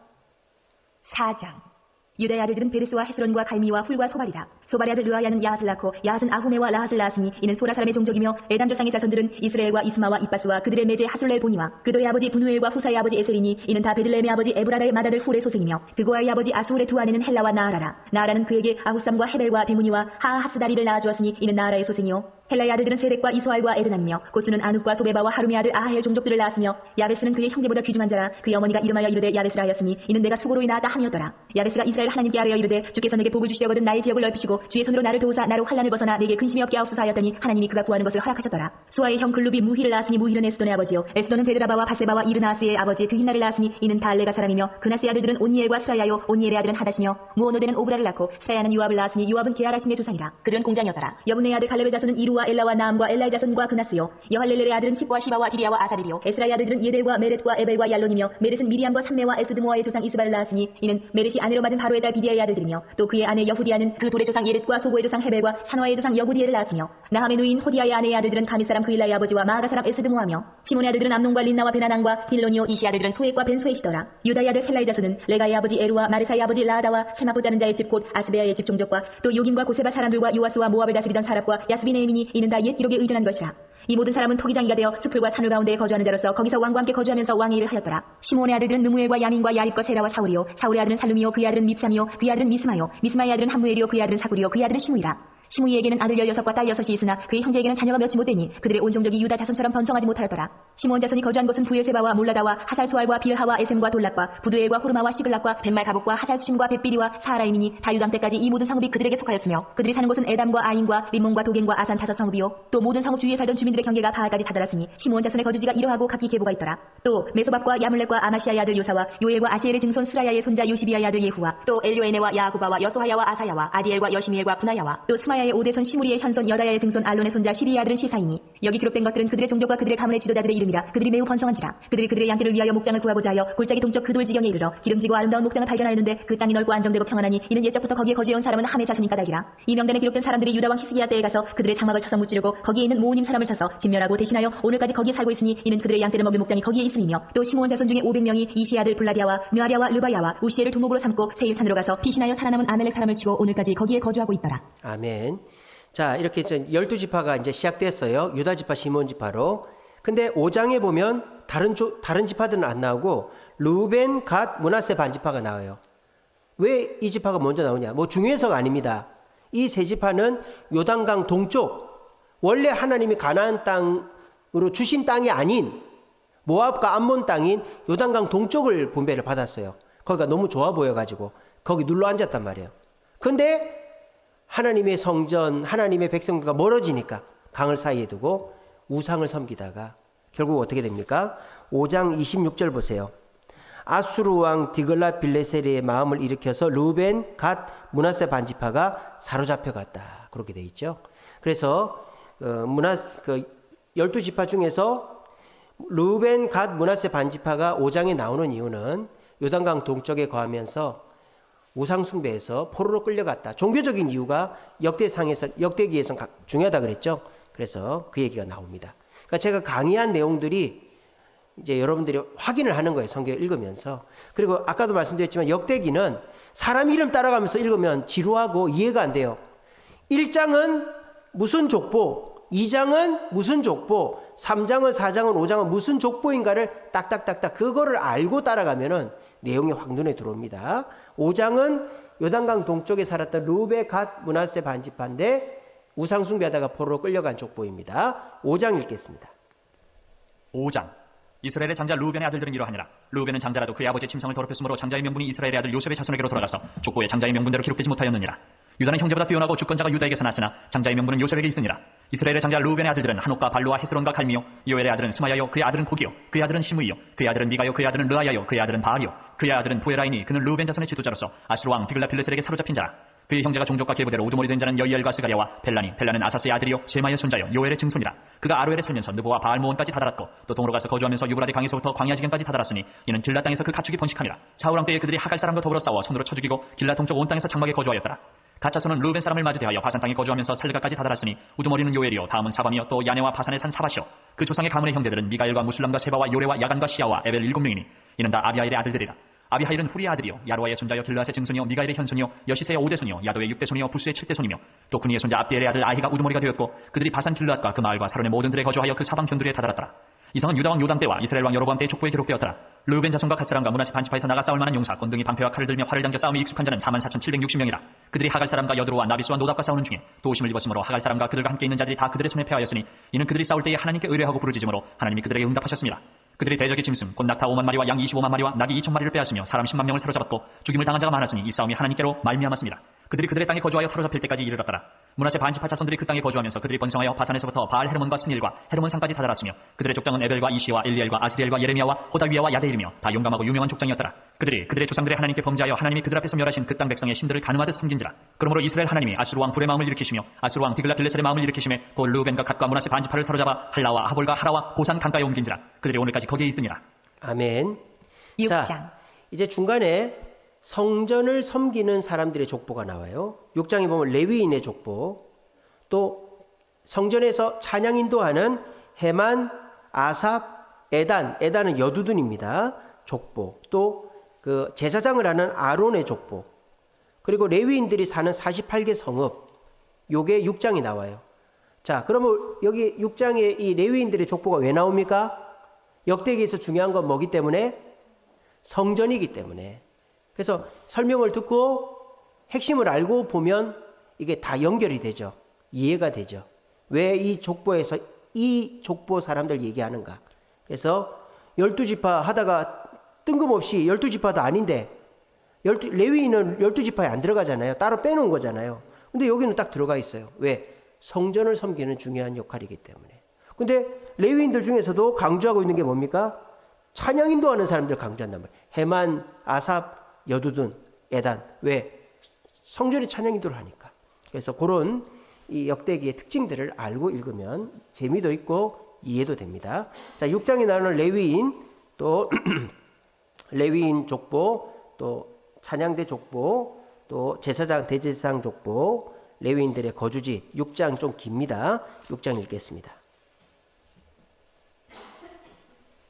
4장. 유다의 아들들은 베레스와 헤스론과 갈미와 훌과 소발이라. 소발의 아들 르아야는 야핫을 낳고 야핫은 아후메와 라핫을 낳았으니 이는 소라 사람의 종족이며 에담 조상의 자손들은 이스라엘과 이스마와 이빠스와 그들의 매제 하술렐 보니와 그들의 아버지 분우엘과 후사의 아버지 에셀이니 이는 다 베들레헴의 아버지 에브라다의 맏아들 훌의 소생이며 그고아의 아버지 아수울의 두 아내는 헬라와 나아라라. 나아라는 그에게 아후삼과 헤벨과 데무니와 하하스다리를 낳아주었으니 이는 나아라의 소생이요 헬라의 아들들은 세덱과 이소알과 에드나니며 고스는 아눕과 소베바와 하룸의 아들 아하엘 종족들을 낳았으며 야베스는 그의 형제보다 귀중한 자라. 그의 어머니가 이름하여 이르되 야베스라 하였으니 이는 내가 수고로이 낳았다 함이었더라. 야베스가 이스라엘 하나님께 아뢰어 이르되 주께서 내게 복을 주시려거든 나의 지역을 넓히시고 주의 손으로 나를 도우사 나로 환난을 벗어나 내게 근심이 없게 하옵소서 하였더니 하나님이 그가 구하는 것을 허락하셨더라. 수아의 형 글룹이 무히를 낳았으니 무히는 에스돈의 아버지요 에스돈은 베드라바와 바세바와 이르나스의 아버지 그힌나를 낳았으니 이는 다 알레가 사람이며 그나스의 아들들은 온니엘과 스라야요 온니엘의 아들은 하다시며 무오노데는 오브라를 낳고 스라야는 유압을 낳았으니 유압은 게하라심의 조상이라. 그들은 공장이었더라. 여분네의 아들 갈렙의 자손은 이루와 엘라와 나암과 엘라의 자손과 그나스요 여할렐렐의 아들은 십과 시바와 디리아와 아사리리요 에스라의 아들들은 예델과 메렛과 에벨과 얄론이며 메렛은 미리암과 삼메와 에스드모아의 조상 이스바를 낳았으니 이는 메렛이 아내로 맞은 바로의 딸 비디아의 아들들이며 또 그의 아내 여후디아는 그 돌의 조상 예렛과 소고의 조상 헤벨과 산화의 조상 여구디엘을 낳았으며 나함의 누인 호디아의 아내의 아들들은 가미 사람 그일라의 아버지와 마아가 사람 에스드모아며 시몬의 아들들은 암논과 린나와 베나난과 빌로니오 이시 아들들은 소액과 벤소에시더라. 유다의 아들 셀라의 자손은 레가의 아버지 에루와 마르사의 아버지 라아다와 세마포 자는 자의 집 곧 아스베아의 집 종족과 또 요김과 고세바 사람들과 요아스와 모압을 다스리던 사랍과 야스비네임이니 이는 다 옛 기록에 의존한 것이라. 이 모든 사람은 토기장이가 되어 숲풀과 산울 가운데에 거주하는 자로서 거기서 왕과 함께 거주하면서 왕의 일을 하였더라. 시몬의 아들들은 느무엘과 야민과 야립과 세라와 사울이요 사울의 아들은 살룸이요 그의 아들은 밉삼이요 그의 아들은 미스마요 미스마의 아들은 함무엘이요 그의 아들은 사구리요 그의 아들은 시므이라. 시므이에게는 아들 16과 딸 6이 있으나 그의 형제에게는 자녀가 몇이 못되니 그들의 온 종족이 유다 자손처럼 번성하지 못하였더라. 시므온 자손이 거주한 곳은 부엘세바와 몰라다와 하살수알과 빌하와 에셈과 돌락과 부두엘과 호르마와 시글락과 벳말 가복과 하살수심과 벳비리와 사하라임이니 다 유당 때까지 이 모든 성읍이 그들에게 속하였으며 그들이 사는 곳은 에담과 아인과 림몬과 도겐과 아산 5성읍이요 또 모든 성읍 주위에 살던 주민들의 경계가 바알까지 다다랐으니 시므온 자손의 거주지가 이러하고 각기 계보가 있더라. 또 메소밥과 야물렉과 아마시아의 아들 요사와 요엘과 아시엘의 증손 스라야의 손자 요시비아의 아들 예후와 또 엘료에네와 야구바와 여소하야와 아사야와 아디엘과 여시미엘과 분하야와 또 스마야의 오대손 시무리의 현손 여다야의 증손 알론의 손자 시비의 아들은 시사이니 여기 기록된 것들은 그들의 종족과 그들의 가문의 지도자들의 이름이라. 그들이 매우 번성한지라. 그들이 그들의 양떼를 위하여 목장을 구하고자 하여 골짜기 동쪽 그 돌지경에 이르러 기름지고 아름다운 목장을 발견하였는데 그 땅이 넓고 안정되고 평안하니 이는 옛적부터 거기에 거주해온 사람은 함의 자손인 까닭이라. 이 명단에 기록된 사람들이 유다 왕 히스기야 때에 가서 그들의 장막을 쳐서 무찌르고 거기에 있는 모우님 사람을 쳐서 진멸하고 대신하여 오늘까지 거기에 살고 있으니 이는 그들의 양떼를 먹일 목장이 거기에 있음이며 또 시므온 자손 중에 500명이 이시 아들 블라디아와 느아리아와 르바야와 우시엘을 두목으로 삼고 세일산으로 가서 피신하여 살아남은 아멜렉 사람을 치고 오늘까지 거기에 거주하고 있더라. 아멘. 자, 이렇게 12지파가 이제 시작됐어요. 유다 지파, 시몬 지파로. 근데 5장에 보면 다른 지파들은 안 나오고 루벤, 갓, 므낫세 반지파가 나와요. 왜 이 지파가 먼저 나오냐? 뭐 중요해서가 아닙니다. 이 세 지파는 요단강 동쪽, 원래 하나님이 가나안 땅으로 주신 땅이 아닌 모압과 암몬 땅인 요단강 동쪽을 분배를 받았어요. 거기가 너무 좋아 보여가지고 거기 눌러 앉았단 말이에요. 근데 하나님의 성전, 하나님의 백성들과 멀어지니까 강을 사이에 두고 우상을 섬기다가 결국 어떻게 됩니까? 5장 26절 보세요. 아수르 왕 디글라 빌레셀의 마음을 일으켜서 루벤, 갓, 므낫세 반지파가 사로잡혀 갔다. 그렇게 돼 있죠. 그래서 12지파 중에서 루벤, 갓, 므낫세 반지파가 5장에 나오는 이유는 요단강 동쪽에 거하면서 우상숭배에서 포로로 끌려갔다. 종교적인 이유가 역대기에서 중요하다 그랬죠. 그래서 그 얘기가 나옵니다. 그러니까 제가 강의한 내용들이 이제 여러분들이 확인을 하는 거예요. 성경을 읽으면서. 그리고 아까도 말씀드렸지만 역대기는 사람 이름 따라가면서 읽으면 지루하고 이해가 안 돼요. 1장은 무슨 족보, 2장은 무슨 족보, 3장은 4장은 5장은 무슨 족보인가를 딱딱딱딱 그거를 알고 따라가면은 내용이 확 눈에 들어옵니다. 5장은 요단강 동쪽에 살았던 루베, 갓, 므낫세 반지파인데 우상숭배하다가 포로로 끌려간 족보입니다. 5장 읽겠습니다. 5장. 이스라엘의 장자 루벤의 아들들은 이러하니라. 루벤은 장자라도 그의 아버지의 침상을 더럽혔으므로 장자의 명분이 이스라엘의 아들 요셉의 자손에게로 돌아가서 족보에 장자의 명분대로 기록되지 못하였느니라. 유다는 형제보다 뛰어나고 주권자가 유다에게서 났으나 장자의 명분은 요셉에게 있으니라. 이스라엘의 장자 루벤의 아들들은 한옥과 발루와 헤스론과 갈미요. 요엘의 아들은 스마야요. 그의 아들은 고기요. 그의 아들은 시므이요. 그의 아들은 미가요. 그의 아들은 르아야요. 그의 아들은 바알이요. 그의 아들은 부에라이니 그는 루벤 자손의 지도자로서 아수르 왕 디글라 빌레셀에게 사로잡힌 자라. 그의 형제가 종족과 계보대로 우두머리 된 자는 여이엘과 스가랴와 벨라니. 벨라는 아사스의 아들이요 세마의 손자요 요엘의 증손이라. 그가 아로엘에 살면서 느보와 바알모온까지 다다랐고 또 동으로 가서 거주하면서 유브라데 강에서부터 광야 지경까지 다다랐으니 이는 길라 땅에서 그 가축이 번식함이라. 사울 왕 때에 그들이 하갈 사람과 더불어 싸워 손으로 쳐 죽이고 길라 동쪽 온 땅에서 장막에 거주하였더라. 가짜손은 루벤 사람을 마주 대하여 바산 땅에 거주하면서 살르가까지 다다랐으니 우두머리는 요엘이요 다음은 사밤이요 또 야네와 바산의 산 사바시요. 그 조상의 가문의 형제들은 미가엘과 무술람과 세바와 요레와 야간과 시야와 에벨 7명이니 이는 다 아비하일의 아들들이라. 아비하일은 후리의 아들이요 야로아의 손자요 길라앗의 증손이요 미가엘의 현손이요 여시세의 5대손이요 야도의 6대손이요 부스의 7대손이며 또 군이의 손자 압디엘의 아들 아히가 우두머리가 되었고 그들이 바산 길라앗과 그 마을과 사론의 모든 들에 거주하여 그 사방 견두리에 다다랐더라. 이 성은 유다 왕 요담 때와 이스라엘 왕 여로보암 때의 족보에 기록되었더라. 르우벤 자손과 갓사람과 므낫세 반지파에서 나가 싸울 만한 용사 권등이 방패와 칼을 들며 활을 당겨 싸움에 익숙한 자는 44,760명이라. 그들이 하갈 사람과 여드로와 나비스와 노답과 싸우는 중에 도우심을 입었으므로 하갈 사람과 그들과 함께 있는 자들이 다 그들의 손에 패하였으니 이는 그들이 싸울 때에 하나님께 의뢰하고 부르짖음으로 하나님이 그들에게 응답하셨습니다. 그들이 대적의 짐승 곧 낙타 5만 마리와 양 25만 마리와 나귀 2천 마리를 빼앗으며 사람 10만 명을 사로잡았고 죽임을 당한 자가 많았으니 이 싸움이 하나님께로 말미암았습니다. 그들이 그들의 땅에 거주하여 사로잡힐 때까지 이르렀더라. 므낫세 반지파 자손들이 그 땅에 거주하면서 그들이 번성하여 바산에서부터 바알 헤르몬과 스닐과 헤르몬 산까지 다다랐으며 그들의 족장은 에벨과 이시와 엘리엘과 아스리엘과 예레미야와 호다위야와 야데일이며 다 용감하고 유명한 족장이었더라. 그들이 그들의 조상들의 하나님께 범죄하여 하나님이 그들 앞에서 멸하신 그 땅 백성의 신들을 가늠하듯 섬긴지라. 그러므로 이스라엘 하나님이 아수르 왕 불의 마음을 일으키시며 아수르 왕 디글라 빌레셀의 마음을 일으키시며 곧 루벤과 갓과 므낫세 반지파를 사로잡아 할라와 하볼과 하라와 고산 강가에 옮긴지라. 그들이 오늘까지 거기에 있으니라. 아멘. 6장. 자, 이제 중간에 성전을 섬기는 사람들의 족보가 나와요. 6장에 보면 레위인의 족보, 또 성전에서 찬양 인도하는 헤만, 아삽, 에단은 여두둔입니다. 족보, 또 그 제사장을 하는 아론의 족보, 그리고 레위인들이 사는 48개 성읍, 요게 6장이 나와요. 자, 그러면 여기 6장에 이 레위인들의 족보가 왜 나옵니까? 역대기에서 중요한 건 뭐기 때문에? 성전이기 때문에. 그래서 설명을 듣고 핵심을 알고 보면 이게 다 연결이 되죠. 이해가 되죠. 왜 이 족보에서 이 족보 사람들 얘기하는가. 그래서 12지파 하다가 뜬금없이 12지파도 아닌데 레위인은 12지파에 안 들어가잖아요. 따로 빼놓은 거잖아요. 근데 여기는 딱 들어가 있어요. 왜? 성전을 섬기는 중요한 역할이기 때문에. 근데 레위인들 중에서도 강조하고 있는 게 뭡니까? 찬양 인도하는 사람들 강조한단 말이에요. 헤만, 아삽, 여두둔, 에단. 왜? 성전이 찬양 인도를 하니까. 그래서 그런 이 역대기의 특징들을 알고 읽으면 재미도 있고 이해도 됩니다. 자, 6장에 나오는 레위인, 또 레위인 족보, 또 찬양대 족보, 또 제사장, 대제사장 족보, 레위인들의 거주지. 6장 좀 깁니다. 6장 읽겠습니다.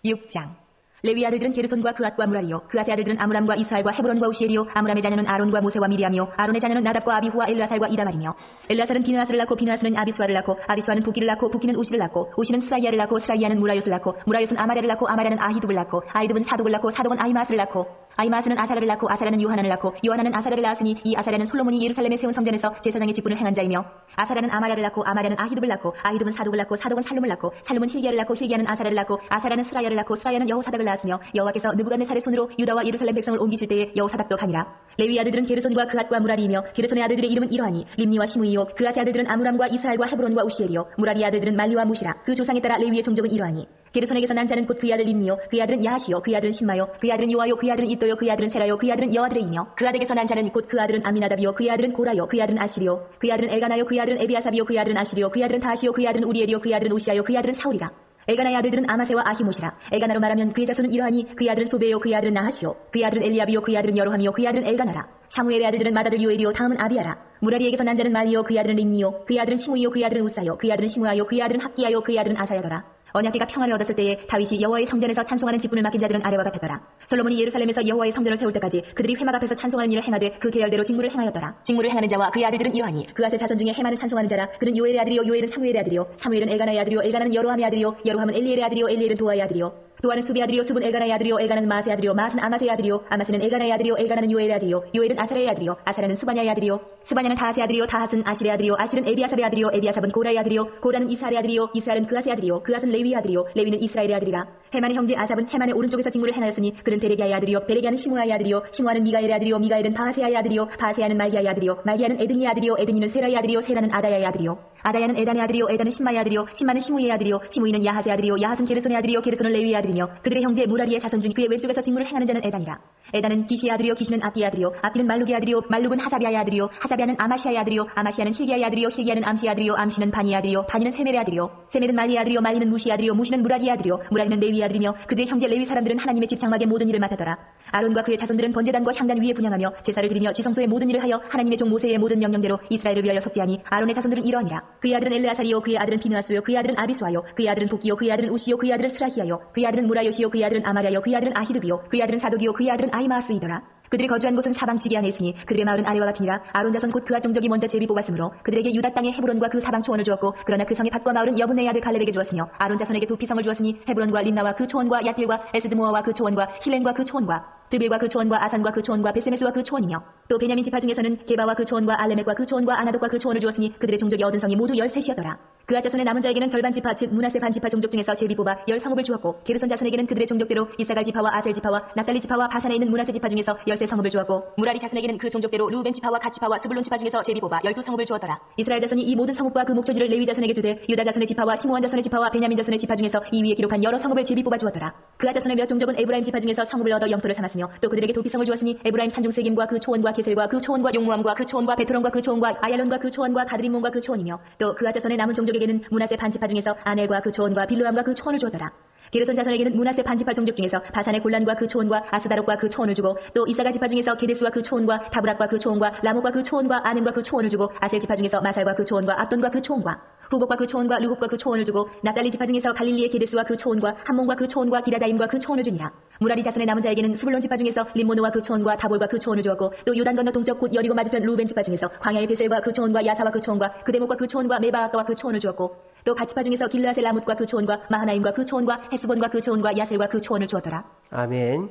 6장. 레위 아들들은 게르손과 그앗과 무라리요, 그앗의 아들들은 아므람과 이스할과 헤브론과 우시엘이요, 아므람의 자녀는 아론과 모세와 미리암이요, 아론의 자녀는 나답과 아비후와 엘라살과 이다말이며, 엘라살은 비느하스를 낳고 비느하스는 아비수아를 낳고, 아비수아는 부기를 낳고, 부기는 우시를 낳고, 우시는 스라이아를 낳고, 스라이아는 무라요스를 낳고, 무라요스는 아마레를 낳고, 아마레는 아히둡을 낳고, 아히둡은 사독을 낳고, 사독은 아히마스를 낳고, 아히마스는 아사라를 낳고, 아사라는 요하나를 낳고, 요하나는 아사라를 낳았으니 이 아사라는 솔로몬이 예루살렘에 세운 성전에서 제사장의 직분을 행한 자이며, 아사라는 아마라를 낳고, 아마라는 아히둡을 낳고, 아히둡은 사독을 낳고, 사독은 살룸을 낳고, 살룸은 힐기야를 낳고, 힐기야는 아사라를 낳고, 아사라는 스라야를 낳고, 스라야는 여호사닥을 낳았으며, 여호와께서 느부갓네살의 손으로 유다와 예루살렘 백성을 옮기실 때에 여호사닥도 가니라. 레위 아들들은 게르손과 그앗과 무라리이며, 게르손의 아들들의 이름은 이러하니 림니와 시므이요, 그앗의 아들들은 아므람과 이스할과 헤브론과 우시엘이요, 무라리 아들들은 말리와 무시라. 그 조상에 따라 레위의 종족은 이러하니, 게르손에게서 난 자는 곧 그의 아들 림니요, 그의 아들은 야하시요, 그의 아들은 신마요, 그의 아들은 요아요, 그의 아들은 이또요, 그의 아들은 세라요, 그의 아들은 여아드레이며, 그 아들에게서 난 자는 곧 그 아들은 아미나답이요, 그의 아들은 고라요, 그의 아들은 아시리요, 그의 아들은 엘가나요, 그의 아들은 에비아삽이요, 그의 아들은 아시리요, 그의 아들은 다하시요, 그의 아들은 우리엘이요, 그의 아들은 우시아요, 그의 아들은 사울이라. 엘가나의 아들들은 아마세와 아히모시라. 엘가나로 말하면 그의 자손은 이러하니, 그의 아들은 소베요, 그의 아들은 나하시요, 그의 아들은 엘리압이요, 그의 아들은 여로함이요, 그의 아들은 엘가나라. 사무엘의 아들들은 마다들 요엘이요, 다음은 아비아라. 무라리에게서 난 자는 말리요, 그의 아들은 림니요, 그의 아들은 시므이요, 그의 아들은 우사요, 그의 아들은 시므아요, 그의 아들은 학기야요, 그의 아들은 아사야더라. 언약궤가 평안을 얻었을 때에 다윗이 여호와의 성전에서 찬송하는 직분을 맡긴 자들은 아래와 같았더라. 솔로몬이 예루살렘에서 여호와의 성전을 세울 때까지 그들이 회막 앞에서 찬송하는 일을 행하되 그 계열대로 직무를 행하였더라. 직무를 행하는 자와 그의 아들들은 이러하니, 그앗의 자손 중에 헤만을 찬송하는 자라. 그는 요엘의 아들이요, 요엘은 사무엘의 아들이요, 사무엘은 엘가나의 아들이요, 엘가나는 여로함의 아들이요, 여로함은 엘리엘의 아들이요, 엘리엘은 도아의 아들이요, 도아는 수비 아들이요, 수분 엘가나의 아들이요, 엘가나는 마아스의 아들이요, 마아스는 아마스의 아들이요, 아마스는 엘가나의 아들이요, 엘가나는 요엘의 아들이요, 요엘은 아사라의 아들이요, 아사라는 스바냐의 아들이요, 스바냐는 다하스의 아들이요, 다하스는 아실의 아들이요, 아실은 에비아삽의 아들이요, 에비아삽은 고라의 아들이요, 고라는 이스할의 아들이요, 이스할은 그앗의 아들이요, 그앗은 레위의 아들이요, 레위는 이스라엘의 아들이라. 헤만의 형제 아삽은 헤만의 오른쪽에서 직무를 행하였으니 그는 베레기아의 아들이요, 베레기아는 시므아의 아들이요, 시므아는 미가엘의 아들이요, 미가엘은 바하세아의 아들이요, 바하세아는 말기야의 아들이요, 말기야는 에드니의 아들이요, 에드니는 세라의 아들이요, 세라는 아다야의 아들이요, 아다야는 에단의 아들이요, 에단은 신마의 아들이요, 신마는 시므이의 아들이요, 시므이는 야하스의 아들이요, 야하스는 게르손의 아들이요, 게르손은 레위의 아들이며, 그들의 형제 무라리의 자손 중 그의 왼쪽에서 직무를 행하는 자는 에단이라. 에단은 기시의 아들이요, 기시는 악기의 아들이요, 악기는 말룩의 아들이요, 말룩은 하사비아의 아들이요, 하사비아는 아마시아의 아들이요, 아마시아는 힐기야의 아들이요, 힐기야는 암시의 아들이요, 암시는 바니의 아들이요, 바니는 세멜의 아들이요, 세멜은 말리의 아들이요, 말리는 무시의 아들이요, 무시는 무라리의 아들이요, 무라리는 레위의 아들이며, 그들의 형제 레위 사람들은 하나님의 집 장막의 모든 일을 맡았더라. 아론과 그의 자손들은 번제단과 향단 위에 분향하며 제사를 드리며 지성소의 모든 일을 하여 하나님의 종 모세의 모든 명령대로 이스라엘을 위하여 속죄하니, 아론의 자손들은 이러하니라. 그의 아들은 엘레아살이요, 그의 아들은 비느하스요, 그의 아들은 아비수아요, 그의 아들은 복기요, 그의 아들은 우시요, 그의 아들은 스라히야요, 그의 아들은 무라요시요, 그의 아들은 아마랴요, 그의 아들은 아히두비요, 그의 아들은 사독이요, 그의 아들은 아히마스이더라. 그들이 거주한 곳은 사방 지기 안에 있으니 그들의 마을은 아래와 같으니라. 아론 자손 곧 그앗 종족이 먼저 제비 뽑았으므로 그들에게 유다 땅의 헤브론과 그 사방 초원을 주었고, 그러나 그 성의 밭과 마을은 여분의 아들 갈렙에게 주었으며, 아론 자손에게 두 피성을 주었으니 헤브론과 린나와 그 초원과 야틸과 에스드모아와 그 초원과 힐렌과 그 초원과 드빌과 그 초원과 아산과 그 초원과 베세메스와 그 초원이며, 또 베냐민 지파 중에서는 게바와 그 초원과 알레멕과 그 초원과 아나독과 그 초원을 주었으니 그들의 종족이 얻은 성이 모두 13이었더라. 그앗 자손의 남은 자에게는 절반 지파 즉 므낫세 반 지파 종족 중에서 제비 뽑아 10성읍을 주었고, 게르손 자손에게는 그들의 종족대로 이사갈 지파와 아셀 지파와 납달리 지파와 바산에 있는 므낫세 지파 중에서 13성읍을 주었고, 무라리 자손에게는 그 종족대로 루벤 지파와 갓 지파와 스불론 지파 중에서 제비 뽑아 12성읍을 주었더라. 이스라엘 자손이 이 모든 성읍과 그 목초지를 레위 자손에게 주되, 유다 자손의 지파와 시므온 자손의 지파와 베냐민 자손의 지파 중에서 이 위에 기록한 여러 성읍을 제비 뽑아 주었더라. 그앗 자손의 몇 종족은 에브라임 지파 중에서 성읍을 얻어 영토를 삼았으며, 또 그들에게 도피성을 주었으니 에브라임 산중 세김과 그 초원과 게셀과 그 초원과 용무암과 그 초원과 베트론과 그 초원과 아얄론과 그 초원과 가드림몬과 그 초원이며, 또 그앗 자손의 남은 종족에게는 므낫세 반 지파 중에서 아넬과 그 초원과 빌루암과 그 초원을 주었더라. 게르손 자손에게는 므낫세 반 지파 종족 중에서 바산의 골란과 그 초원과 아스다롯과 그 초원을 주고, 또 이사갈 지파 중에서 게데스와 그 초원과 다브락과 그 초원과 라못과 그 초원과 아넴과 그 초원을 주고, 아셀 지파 중에서 마살과 그 초원과 압돈과 그 초원과 후곡과 그 초원과 르곱과 그 초원을 주고, 납달리 지파 중에서 갈릴리의 게데스와 그 초원과 함몬과 그 초원과 기라다임과 그 초원을 주니라. 무라리 자손의 남은 자에게는 스불론 지파 중에서 림모노와 그 초원과 다볼과 그 초원을 주었고, 또 요단 건너 동쪽 곧 여리고 맞은편 루벤 지파 중에서 광야의 베셀과 그 초원과 야사와 그 초원과 그데목과 그 초원과 메바아가와 그 초원을 주었고, 또 갓지파 중에서 길르앗의 라못과 그 초원과 마하나임과 그 초원과 헤스본과 그 초원과 야셀과 그 초원을 주었더라. 아멘.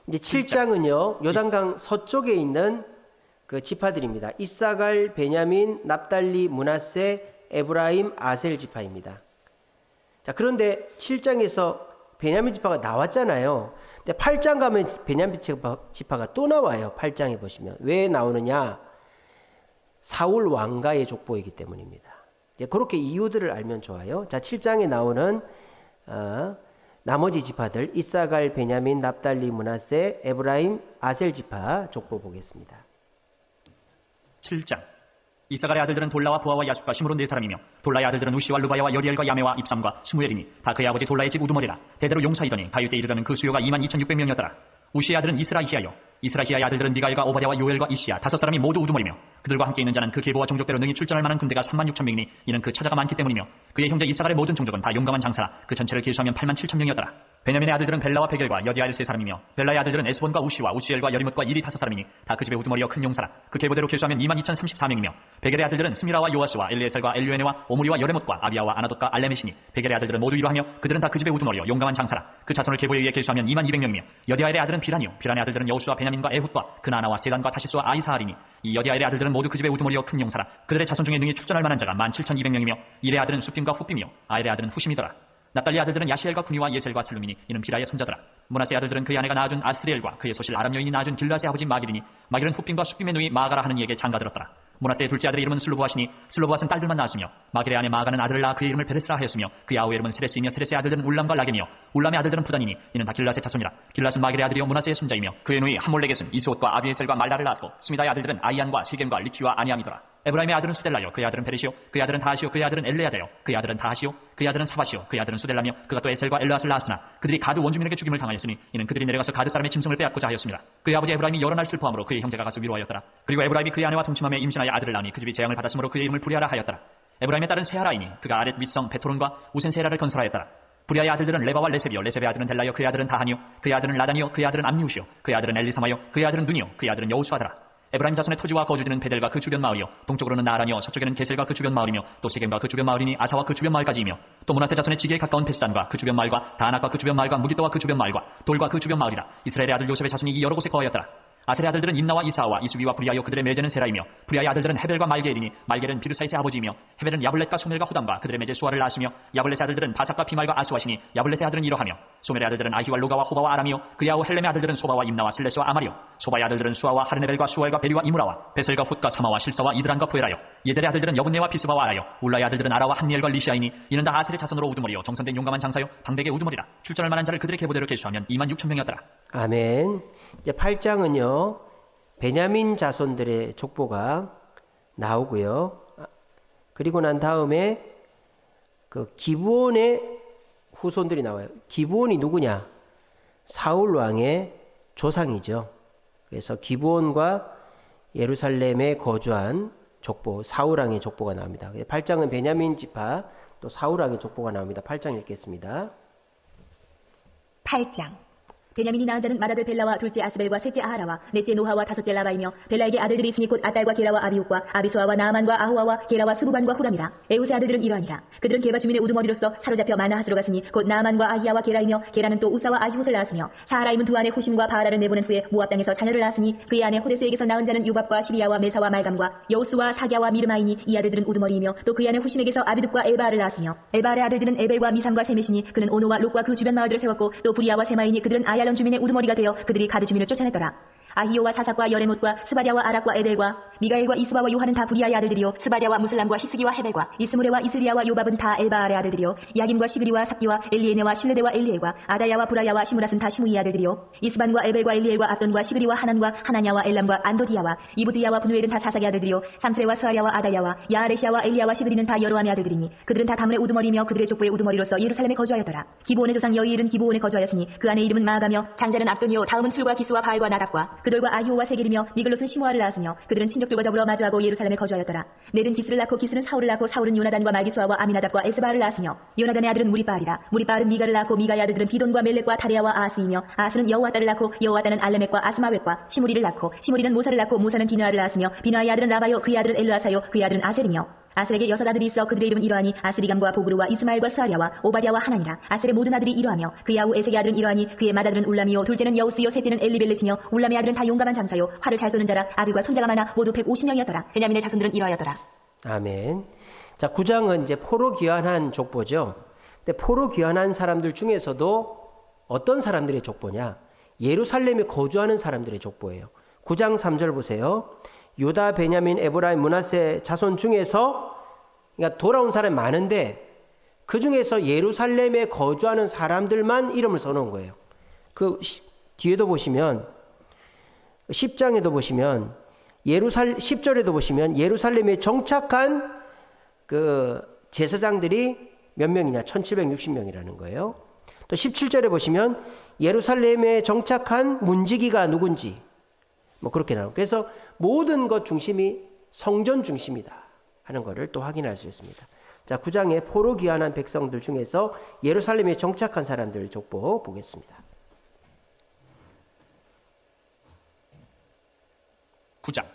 이제 7장은요, 요단강 서쪽에 있는 그 지파들입니다. 이사갈, 베냐민, 납달리, 므낫세, 에브라임, 아셀 지파입니다. 자, 그런데 7장에서 베냐민 지파가 나왔잖아요. 근데 8장 가면 베냐민 지파가 또 나와요. 8장에 보시면. 왜 나오느냐? 사울 왕가의 족보이기 때문입니다. 이제 그렇게 이유들을 알면 좋아요. 자, 7장에 나오는 나머지 지파들 이사갈, 베냐민, 납달리, 므낫세, 에브라임, 아셀 지파 족보 보겠습니다. 7장. 이사갈의 아들들은 돌라와 부하와 야숫과 시므론 네 사람이며 돌라의 아들들은 우시와 루바야와 여리엘과 야메와 입삼과 스무엘이니 다 그의 아버지 돌라의 집 우두머리라. 대대로 용사이더니 다윗 때 이르려는 그 수요가 22,600명이었더라. 우시의 아들은 이스라히야요. 이스라히야의 아들들은 미가엘과 오바댜와 요엘과 이시야 다섯 사람이 모두 우두머리며 그들과 함께 있는 자는 그 계보와 종족대로 능히 출전할 만한 군대가 36,000명이니 이는 그 차자가 많기 때문이며 그의 형제 이사갈의 모든 종족은 다 용감한 장사라. 그 전체를 계수하면 87,000명이었더라. 베냐민의 아들들은 벨라와 베겔과 여디아엘 세 사람이며 벨라의 아들들은 에스본과 우시와 우시엘과 여리못과 이리 다섯 사람이니 다 그 집의 우두머리여 큰 용사라. 그 계보대로 계수하면 22,034명이며 베겔의 아들들은 스미라와 요아스와 엘리에셀과 엘류에네와 오므리와 여레못과 아비아와 아나돗과 알레메시니 베겔의 아들들은 모두 이러하며 그들은 다 그 집의 우두머리여 용감한 장사라. 그 자손을 계보에 의해 계수하면 22,200명이며 여디아엘의 아들은 비란이요 비란의 아들들은 여우수와 베냐민과 에훗과 그나나와 세단과 다시스와 아이사하리니 이 여디아엘의 아들들은 모두 그 집의 우두머리여 큰 용사라. 그들의 자손 중에 능히 출전할 만한 자가 17,200명이며 일의 아들은 수빔과 후빔이요 아엘의 아들은 후심이더라. 납달리 아들들은 야시엘과 구니와 예셀과 살루미니 이는 비라의 손자더라. 므낫세 아들들은 그의 아내가 낳아준 아스리엘과 그의 소실 아람 여인이 낳아준 길라스의 아버지 마길이니 마길은 후빔과 수빔의 누이 마가라 하는 이에게 장가들었더라. 므낫세의 둘째 아들의 이름은 슬로보아시니 슬로보아스는 딸들만 낳았으며 마길의 아내 마가는 아들을 낳아 그의 이름을 베레스라 하였으며 그의 아우의 이름은 세레스이며 세레스의 아들들은 울람과 라겜이며 울람의 아들들은 부단이니 이는 다 길라스의 자손이라. 길라스는 마길의 아들이요 므낫세의 손자이며 그의 누이 함몰레겟은 이스옷과 아비에셀과 말라를 낳았고 스미다의 아들들은 아이안과 세겜과 리키와 아니암이더라. 에브라임의 아들은 수델라요 그의 아들은 베레시요 그의 아들은 다하시요 그의 아들은 엘레야다요 그의 아들은 다하시요 그의 아들은 사바시요 그의 아들은 수델라며 그가 또 에셀과 엘르앗을 낳았으나 그들이 가드 원주민에게 죽임을 당하였으니 이는 그들이 내려가서 가드 사람의 짐승을 빼앗고자 하였습니다. 그의 아버지 에브라임이 여러 날 슬퍼함으로 그의 형제가 가서 위로하였더라. 그리고 에브라임이 그의 아내와 동침함에 임신하여 아들을 낳으니 그 집이 재앙을 받았으므로 그의 이름을 부리아라 하였더라. 에브라임의 딸은 세하라이니 그가 아렛 윗성 베토론과 우센세라를 건설하였더라. 부리아의 아들들은 레바와 레셉이요 레셉의 아들은 델라요 그의 아들은 다하니요 그의 아들은 라단이요 그의 아들은 암미우시요 그의 아들은 엘리사마요 그의 아들은 눈이요 그의 아들은 여우수하더라. 에브라임 자손의 토지와 거주지는 베델과 그 주변 마을이요 동쪽으로는 나란이요 서쪽에는 게셀과 그 주변 마을이며 또 세겜과 그 주변 마을이니 아사와 그 주변 마을까지이며 또 므낫세 자손의 지게에 가까운 베산과 그 주변 마을과 다낙과 그 주변 마을과 무기또와 그 주변 마을과 돌과 그 주변 마을이라. 이스라엘의 아들 요셉의 자손이 이 여러 곳에 거하였더라. 아셀의 아들들은 임나와 이사와 이수비와 부리아요 그들의 매제는 세라이며 부리아의 아들들은 헤벨과 말게엘이니 말게엘은 비르사이스의 아버지이며 헤벨은 야블렛과 소멜과 후담과 그들의 매제 수아를 낳았으며 야블렛의 아들들은 바삭과 비말과 아스와시니 야블렛의 아들은 이러하며 소멜의 아들들은 아히와 로가와 호바와 아람이요 그의 아우 헬렘의 아들들은 소바와 임나와 슬레스와 아마리요 소바의 아들들은 수아와 하르네벨과 수알과 베리와 이무라와 베셀과 훗과 사마와 실사와 이드란과 부에라요 예델의 아들들은 여분네와 비스바와 아라요 울라의 아들들은 아라와 한니엘과 리시아이니 이는 다 아셀의 자손으로 우두머리요 정선된 용감한 장사요 방백의 우두머리라. 출전할 만한 자를 그들의 계보대로 계수하면 26,000명이었더라. 아멘. 이제 8장은요. 베냐민 자손들의 족보가 나오고요. 그리고 난 다음에 그 기브온의 후손들이 나와요. 기브온이 누구냐? 사울 왕의 조상이죠. 그래서 기브온과 예루살렘에 거주한 족보, 사울 왕의 족보가 나옵니다. 8장은 베냐민 지파, 또 사울 왕의 족보가 나옵니다. 8장 읽겠습니다. 8장. 베냐민이 낳은 자는 맏아들 벨라와 둘째 아스벨과 셋째 아하라와 넷째 노하와 다섯째 라바이며 벨라에게 아들들이 있으니 곧 아딸과 게라와 아비욱과 아비소아와 나아만과 아후아와 게라와 스부반과 후람이라. 에웃의 아들들은 이러하니라. 그들은 게바 주민의 우두머리로서 사로잡혀 마나하스로 갔으니 곧 나아만과 아히야와 게라이며 게라는 또 우사와 아히훗을 낳았으며 사하라임은 두 아내 후심과 바하라를 내보낸 후에 모압 땅에서 자녀를 낳았으니 그의 아내 호데스에게서 낳은 자는 유밥과 시비야와 메사와 말감과 여우스와 사갸와 미르마이니 이 아들들은 우두머리이며 또 그의 아내 후심에게서 아비둡과 엘바알을 낳았으며 엘바알의 아들들은 에벨과 미삼과 세메시니 그는 오노와 롯과 그 주변 마을들을 세웠고 또 부리아와 세마이니 그들은 아얄론 주민의 우두머리가 되어 그들이 가드 주민을 쫓아냈더라. 아히요와 사삭과 여레못과 스바랴와 아락과 에델과 미가엘과 이스바와 요한은 다 부리아의 아들들이요 스바랴와 무슬람과 히스기와 헤벨과 이스무레와 이슬리아와 요밥은 다 엘바알의 아들들이요 야김과 시그리와 삽기와 엘리에네와 실레데와 엘리엘과 아다야와 부라야와 시무라스는 다 시무이의 아들들이요 이스반과 에벨과 엘리엘과 압돈과 시그리와 하난과 하나냐와 엘람과 안도디야와 이브디야와 분우엘은 다 사삭의 아들들이요 삼스레와 스아랴와 아다야와 야아레시아와 엘리야와 시그리는 다 여로함의 아들들이니 그들은 다 가문의 우두머리며 그들의 족보의 우두머리로서 예루살렘에 거주하였더라. 기브온의 조상 여이엘은 기브온에 거주하였으니 그 아내 이름은 마가며 장자는 압돈이요 다음은 술과 기스와 바알과 나답과 그들과 아히오와 세겔이며 미글롯은 시므아를 낳았으며 그들은 친족들과 더불어 마주하고 예루살렘에 거주하였더라. 넬은 기스를 낳고 기스는 사울을 낳고 사울은 요나단과 말기수아와 아미나답과 에스바를 낳았으며 요나단의 아들은 무리바알이라. 무리바알은 미가를 낳고 미가의 아들들은 비돈과 멜렉과 다레아와 아스이며 아스는 여호와따를 낳고 여호와따는 알레멕과 아스마웻과 시무리를 낳고 시무리는 모사를 낳고 모사는 비느아를 낳았으며 비느아의 아들은 라바요 그의 아들은 엘르아사요 그의 아들은 아셀이며 아셀에게 6 아들이 있어 그들의 이름은 이러하니 아스리감과 보그루와 이스마엘과 스아랴와 오바댜와 하나니라. 아셀의 모든 아들이 이러하며 그의 아우 에색의 아들은 이러하니 그의 맏아들은 울람이요 둘째는 여우스요 셋째는 엘리벨렛이며 울람의 아들은 다 용감한 장사요 활을 잘 쏘는 자라. 아들과 손자가 많아 모두 150명이었더라. 베냐민의 자손들은 이러하였더라. 아멘. 자, 9장은 이제 포로 귀환한 족보죠. 근데 포로 귀환한 사람들 중에서도 어떤 사람들의 족보냐? 예루살렘에 거주하는 사람들의 족보예요. 9장 3절 보세요. 유다, 베냐민, 에브라임, 므낫세 자손 중에서 그러니까 돌아온 사람이 많은데 그 중에서 예루살렘에 거주하는 사람들만 이름을 써놓은 거예요. 그 뒤에도 보시면 10장에도 보시면 10절에도 보시면 예루살렘에 정착한 그 제사장들이 몇 명이냐? 1760명이라는 거예요. 또 17절에 보시면 예루살렘에 정착한 문지기가 누군지 뭐 그렇게 나오고 그래서 모든 것 중심이 성전 중심이다 하는 것을 또 확인할 수 있습니다. 자, 9장에 포로 귀환한 백성들 중에서 예루살렘에 정착한 사람들 족보 보겠습니다. 9장.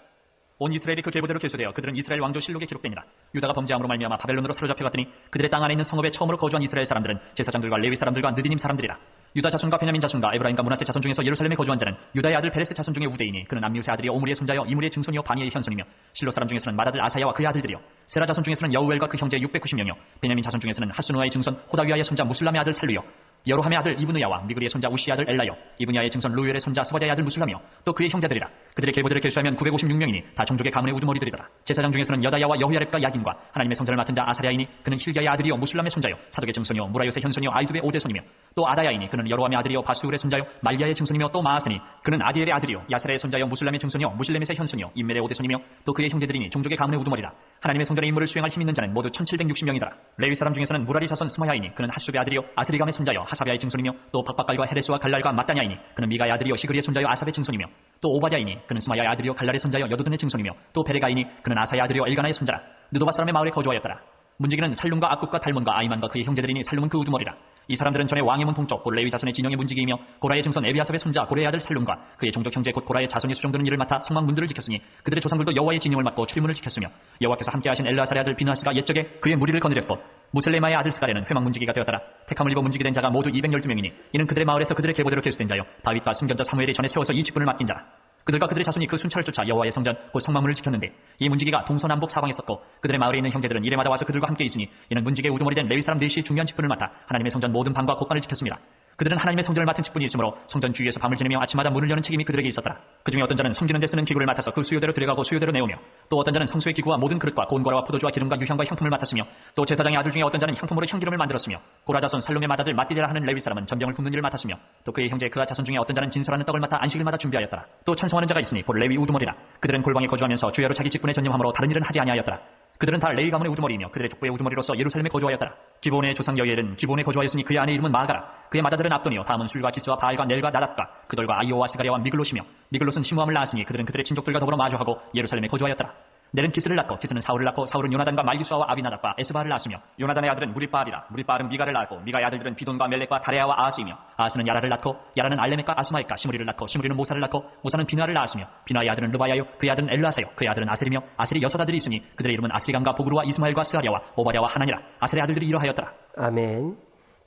온 이스라엘이 그 계보대로 계수되어 그들은 이스라엘 왕조 실록에 기록되니라. 유다가 범죄함으로 말미암아 바벨론으로 사로잡혀 갔더니 그들의 땅 안에 있는 성읍에 처음으로 거주한 이스라엘 사람들은 제사장들과 레위 사람들과 느디님 사람들이라. 유다 자손과 베냐민 자손과 에브라임과 므낫세 자손 중에서 예루살렘에 거주한 자는 유다의 아들 페레스 자손 중에 우대이니 그는 암미우스의 아들이요 오므리의 손자여 이므리의 증손이요 바니의 현손이며 실로 사람 중에서는 맏아들 아사야와 그의 아들들이요 세라 자손 중에서는 여우엘과 그 형제 690명이요 베냐민 자손 중에서는 하스누아의 증손 호다위아의 손자 무슬람의 아들 살루요 여로함의 아들 이브느야와 미그리의 손자 우시의 아들 엘라요 이브냐의 증손 루엘의 손자 스바랴의 아들 무슬람이요 또 그의 형제들이라. 그들의 계보들을 계수하면 956명이니 다 종족의 가문의 우두머리들이더라. 제사장 중에서는 여다야와 여후야렙과 야긴과 하나님의 성전을 맡은 자 아사랴이니 그는 힐기야의 아들이요 무슬람의 손자요 사독의 증손이요 무라요스의 현손이요 아이두의 오대손이며 또 아다야이니 그는 여로함의 아들이요 바스울의 손자요 말리아의 증손이며 또 마아스니 그는 아디엘의 아들이요 야사라의 손자요 무슬람의 증손이요 무실레멧의 현손이요 임멜의 오대손이며 또 그의 형제들이니 종족의 가문의 우두머리라. 하나님의 성전의 임무를 수행할 힘 있는 자는 모두 1760명이더라. 레위 사람 중에서는 무라리 자손 스마야이니 그는 하수베의 아들이요 아스리감의 손자요 하사비아의 증손이며 또 박박갈과 헤레스와 갈랄과 mat다냐이니 그는 미가의 아들이요 시그리의 손자요 아삽의 증손이며 또 오바댜이니 그는 스마야의 아들이요 갈랄의 손자요 여두둔의 증손이며 또 베레가이니 그는 아사의 아들이요 엘가나의 손자라. 느도바 사람의 마을에 거주하였더라. 문지기는 살룸과 악굽과 달몬과 아이만과 그의 형제들이니 살룸은 그 우두머리라. 이 사람들은 전에 왕의 문 동쪽 곧 레위 자손의 진영의 문지기이며 고라의 증손 에비아삽의 손자 고레의 아들 살룸과 그의 종족 형제 곧 고라의 자손이 수종드는 일을 맡아 성막 문들을 지켰으니 그들의 조상들도 여호와의 진영을 맡고 출문을 지켰으며 여호와께서 함께하신 엘라살의 아들 비누아스가 옛적에 그의 무리를 거느렸고 무슬레마의 아들 스가랴는 회막 문지기가 되었더라. 택함을 입어 문지기 된 자가 모두 212명이니 이는 그들의 마을에서 그들의 계보대로 계수된 자요 다윗과 순견자 사무엘이 전에 세워서 이 직분을 맡긴 자라. 그들과 그들의 자손이 그 순찰을 쫓아 여호와의 성전 곧 성막문을 지켰는데 이 문지기가 동서남북 사방에 섰고 그들의 마을에 있는 형제들은 이래마다 와서 그들과 함께 있으니 이는 문지기의 우두머리 된 레위 사람 넷이 중요한 직분을 맡아 하나님의 성전 모든 방과 곳간을 지켰습니다. 그들은 하나님의 성전을 맡은 직분이 있으므로 성전 주위에서 밤을 지내며 아침마다 문을 여는 책임이 그들에게 있었더라. 그 중에 어떤 자는 섬기는 데 쓰는 기구를 맡아서 그 수요대로 들여가고 수요대로 내오며 또 어떤 자는 성소의 기구와 모든 그릇과 곤고라와 포도주와 기름과 유향과 향품을 맡았으며 또 제사장의 아들 중에 어떤 자는 향품으로 향기름을 만들었으며 고라 자손 살룸의 맏아들 마띠데라 하는 레위 사람은 전병을 굽는 일을 맡았으며 또 그의 형제 그아 자손 중에 어떤 자는 진설하는 떡을 맡아 안식일마다 준비하였더라. 또 찬송하는 자가 있으니 곧 레위 우두머리라. 그들은 골방에 거주하면서 주야로 자기 직분에 전념함으로 다른 일은 하지 아니하였더라. 그들은 다 레위 가문의 우두머리이며 그들의 족보의 우두머리로서 예루살렘에 거주하였더라. 기본의 조상 여이엘은 기본에 거주하였으니 그의 아내 이름은 마가라. 그의 맏아들은 압돈이요 다음은 술과 기스와 바알과 넬과 나닷과 그들과 아이오와 스가랴와 미글롯이며 미글롯은 시므함을 낳았으니 그들은 그들의 친족들과 더불어 마주하고 예루살렘에 거주하였더라. 넬은 기스를 낳고 기스는 사울을 낳고 사울은 요나단과 말기수아와 아비나답과 에스바를 낳았으며 요나단의 아들은 무리바알이라. 무리바알은 미가를 낳았고 미가의 아들들은 비돈과 멜렉과 다레아와 아하스이며 아하스는 야라를 낳고 야라는 알레멕과 아스마익과 시므리를 낳고 시므리는 모사를 낳고 모사는 비나를 낳았으며 비나의 아들은 르바야요 그의 아들은 엘라사요 그의 아들은 아셀이며 아셀이 6 아들이 있으니 그들의 이름은 아스리감과 보그루와 이스마엘과 스가랴와 오바댜와 하나니라. 아셀의 아들들이 이러하였더라. 아멘.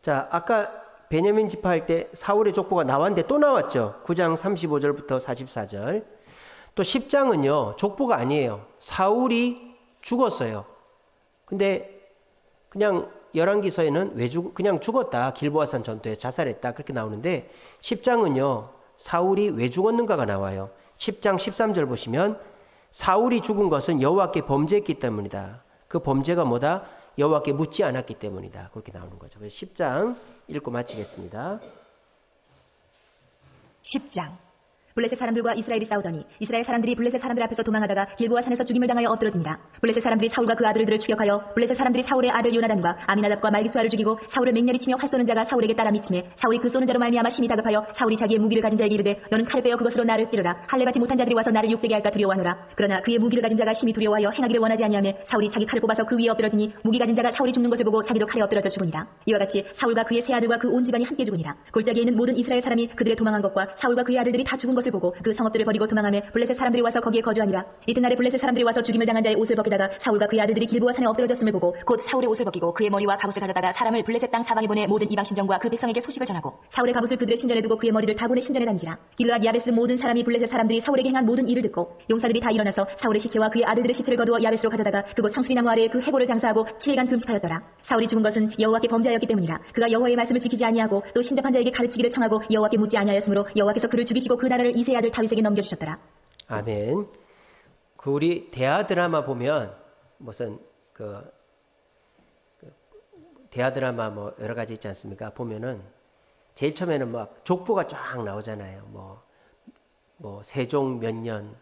자, 아까 베냐민 지파할 때 사울의 족보가 나왔는데 또 나왔죠. 9장 35절부터 44절. 또 10장은요 족보가 아니에요. 사울이 죽었어요. 근데 그냥 열왕기서에는 그냥 죽었다. 길보아산 전투에 자살했다. 그렇게 나오는데 10장은요 사울이 왜 죽었는가가 나와요. 10장 13절 보시면 사울이 죽은 것은 여호와께 범죄했기 때문이다. 그 범죄가 뭐다? 여호와께 묻지 않았기 때문이다. 그렇게 나오는 거죠. 그래서 10장 읽고 마치겠습니다. 10장. 블레셋 사람들과 이스라엘이 싸우더니 이스라엘 사람들이 블레셋 사람들 앞에서 도망하다가 길보아 산에서 죽임을 당하여 엎드러지니라. 블레셋 사람들이 사울과 그 아들들을 추격하여 블레셋 사람들이 사울의 아들 요나단과 아미나답과 말기수아를 죽이고 사울을 맹렬히 치며 활 쏘는 자가 사울에게 따라 미치매 사울이 그 쏘는 자로 말미암아 심히 다급하여 사울이 자기의 무기를 가진 자에게 이르되 너는 칼을 빼어 그것으로 나를 찌르라. 할례 받지 못한 자들이 와서 나를 욕되게 할까 두려워하노라. 그러나 그의 무기를 가진 자가 심히 두려워하여 행하기를 원하지 아니하매 사울이 자기 칼을 뽑아서 그 위에 엎드러지니 무기 가진 자가 사울이 죽는 것을 보고 자기도 칼에 엎드러져 죽으니라. 이와 같이 사울과 그의 세 아들과 그 온 집안이 함께 죽으니라. 골짜기에 있는 모든 이스라엘 사람이 그들의 도망한 것과 사울과 그의 아들들이 다 죽은 것을 보고 그 성읍들을 버리고 도망하며 블레셋 사람들이 와서 거기에 거주하니라. 이튿날에 블레셋 사람들이 와서 죽임을 당한 자의 옷을 벗기다가 사울과 그의 아들들이 길보아 산에 엎드러졌음을 보고 곧 사울의 옷을 벗기고 그의 머리와 갑옷을 가져다가 사람을 블레셋 땅 사방에 보내 모든 이방 신전과 그 백성에게 소식을 전하고 사울의 갑옷을 그들의 신전에 두고 그의 머리를 다본의 신전에 단지라. 길르앗 야베스 모든 사람이 블레셋 사람들이 사울에게 행한 모든 일을 듣고 용사들이 다 일어나서 사울의 시체와 그의 아들들의 시체를 거두어 야베스로 가져다가 그곳 상수리나무 아래에 그 해골을 장사하고 7일간 금식하였더라. 사울이 죽은 것은 여호와께 범죄하였기 때문이라. 그가 여호와의 말씀을 지키지 아니하고 또 신접한 자에게 가르치기를 청하고 여호와께 묻지 아니하였으므로 여호와께서 그를 죽이시고 그 나라를 이새의 아들 다윗에게 넘겨주셨더라. 아멘. 그 우리 대하 드라마 보면 무슨 대하 드라마 뭐 여러 가지 있지 않습니까? 보면은 제일 처음에는 막 족보가 쫙 나오잖아요. 뭐 세종 몇 년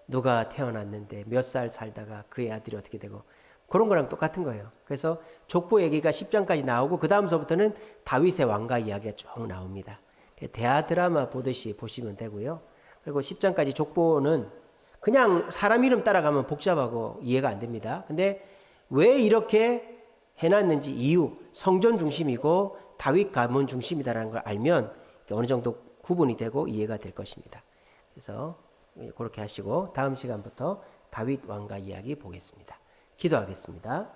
누가 태어났는데 몇 살 살다가 그의 아들이 어떻게 되고 그런 거랑 똑같은 거예요. 그래서 족보 얘기가 10장까지 나오고 그 다음서부터는 다윗의 왕가 이야기가 쭉 나옵니다. 대하 드라마 보듯이 보시면 되고요. 그리고 10장까지 족보는 그냥 사람 이름 따라가면 복잡하고 이해가 안 됩니다. 근데 왜 이렇게 해놨는지 이유, 성전 중심이고 다윗 가문 중심이다라는 걸 알면 어느 정도 구분이 되고 이해가 될 것입니다. 그래서 그렇게 하시고 다음 시간부터 다윗 왕가 이야기 보겠습니다. 기도하겠습니다.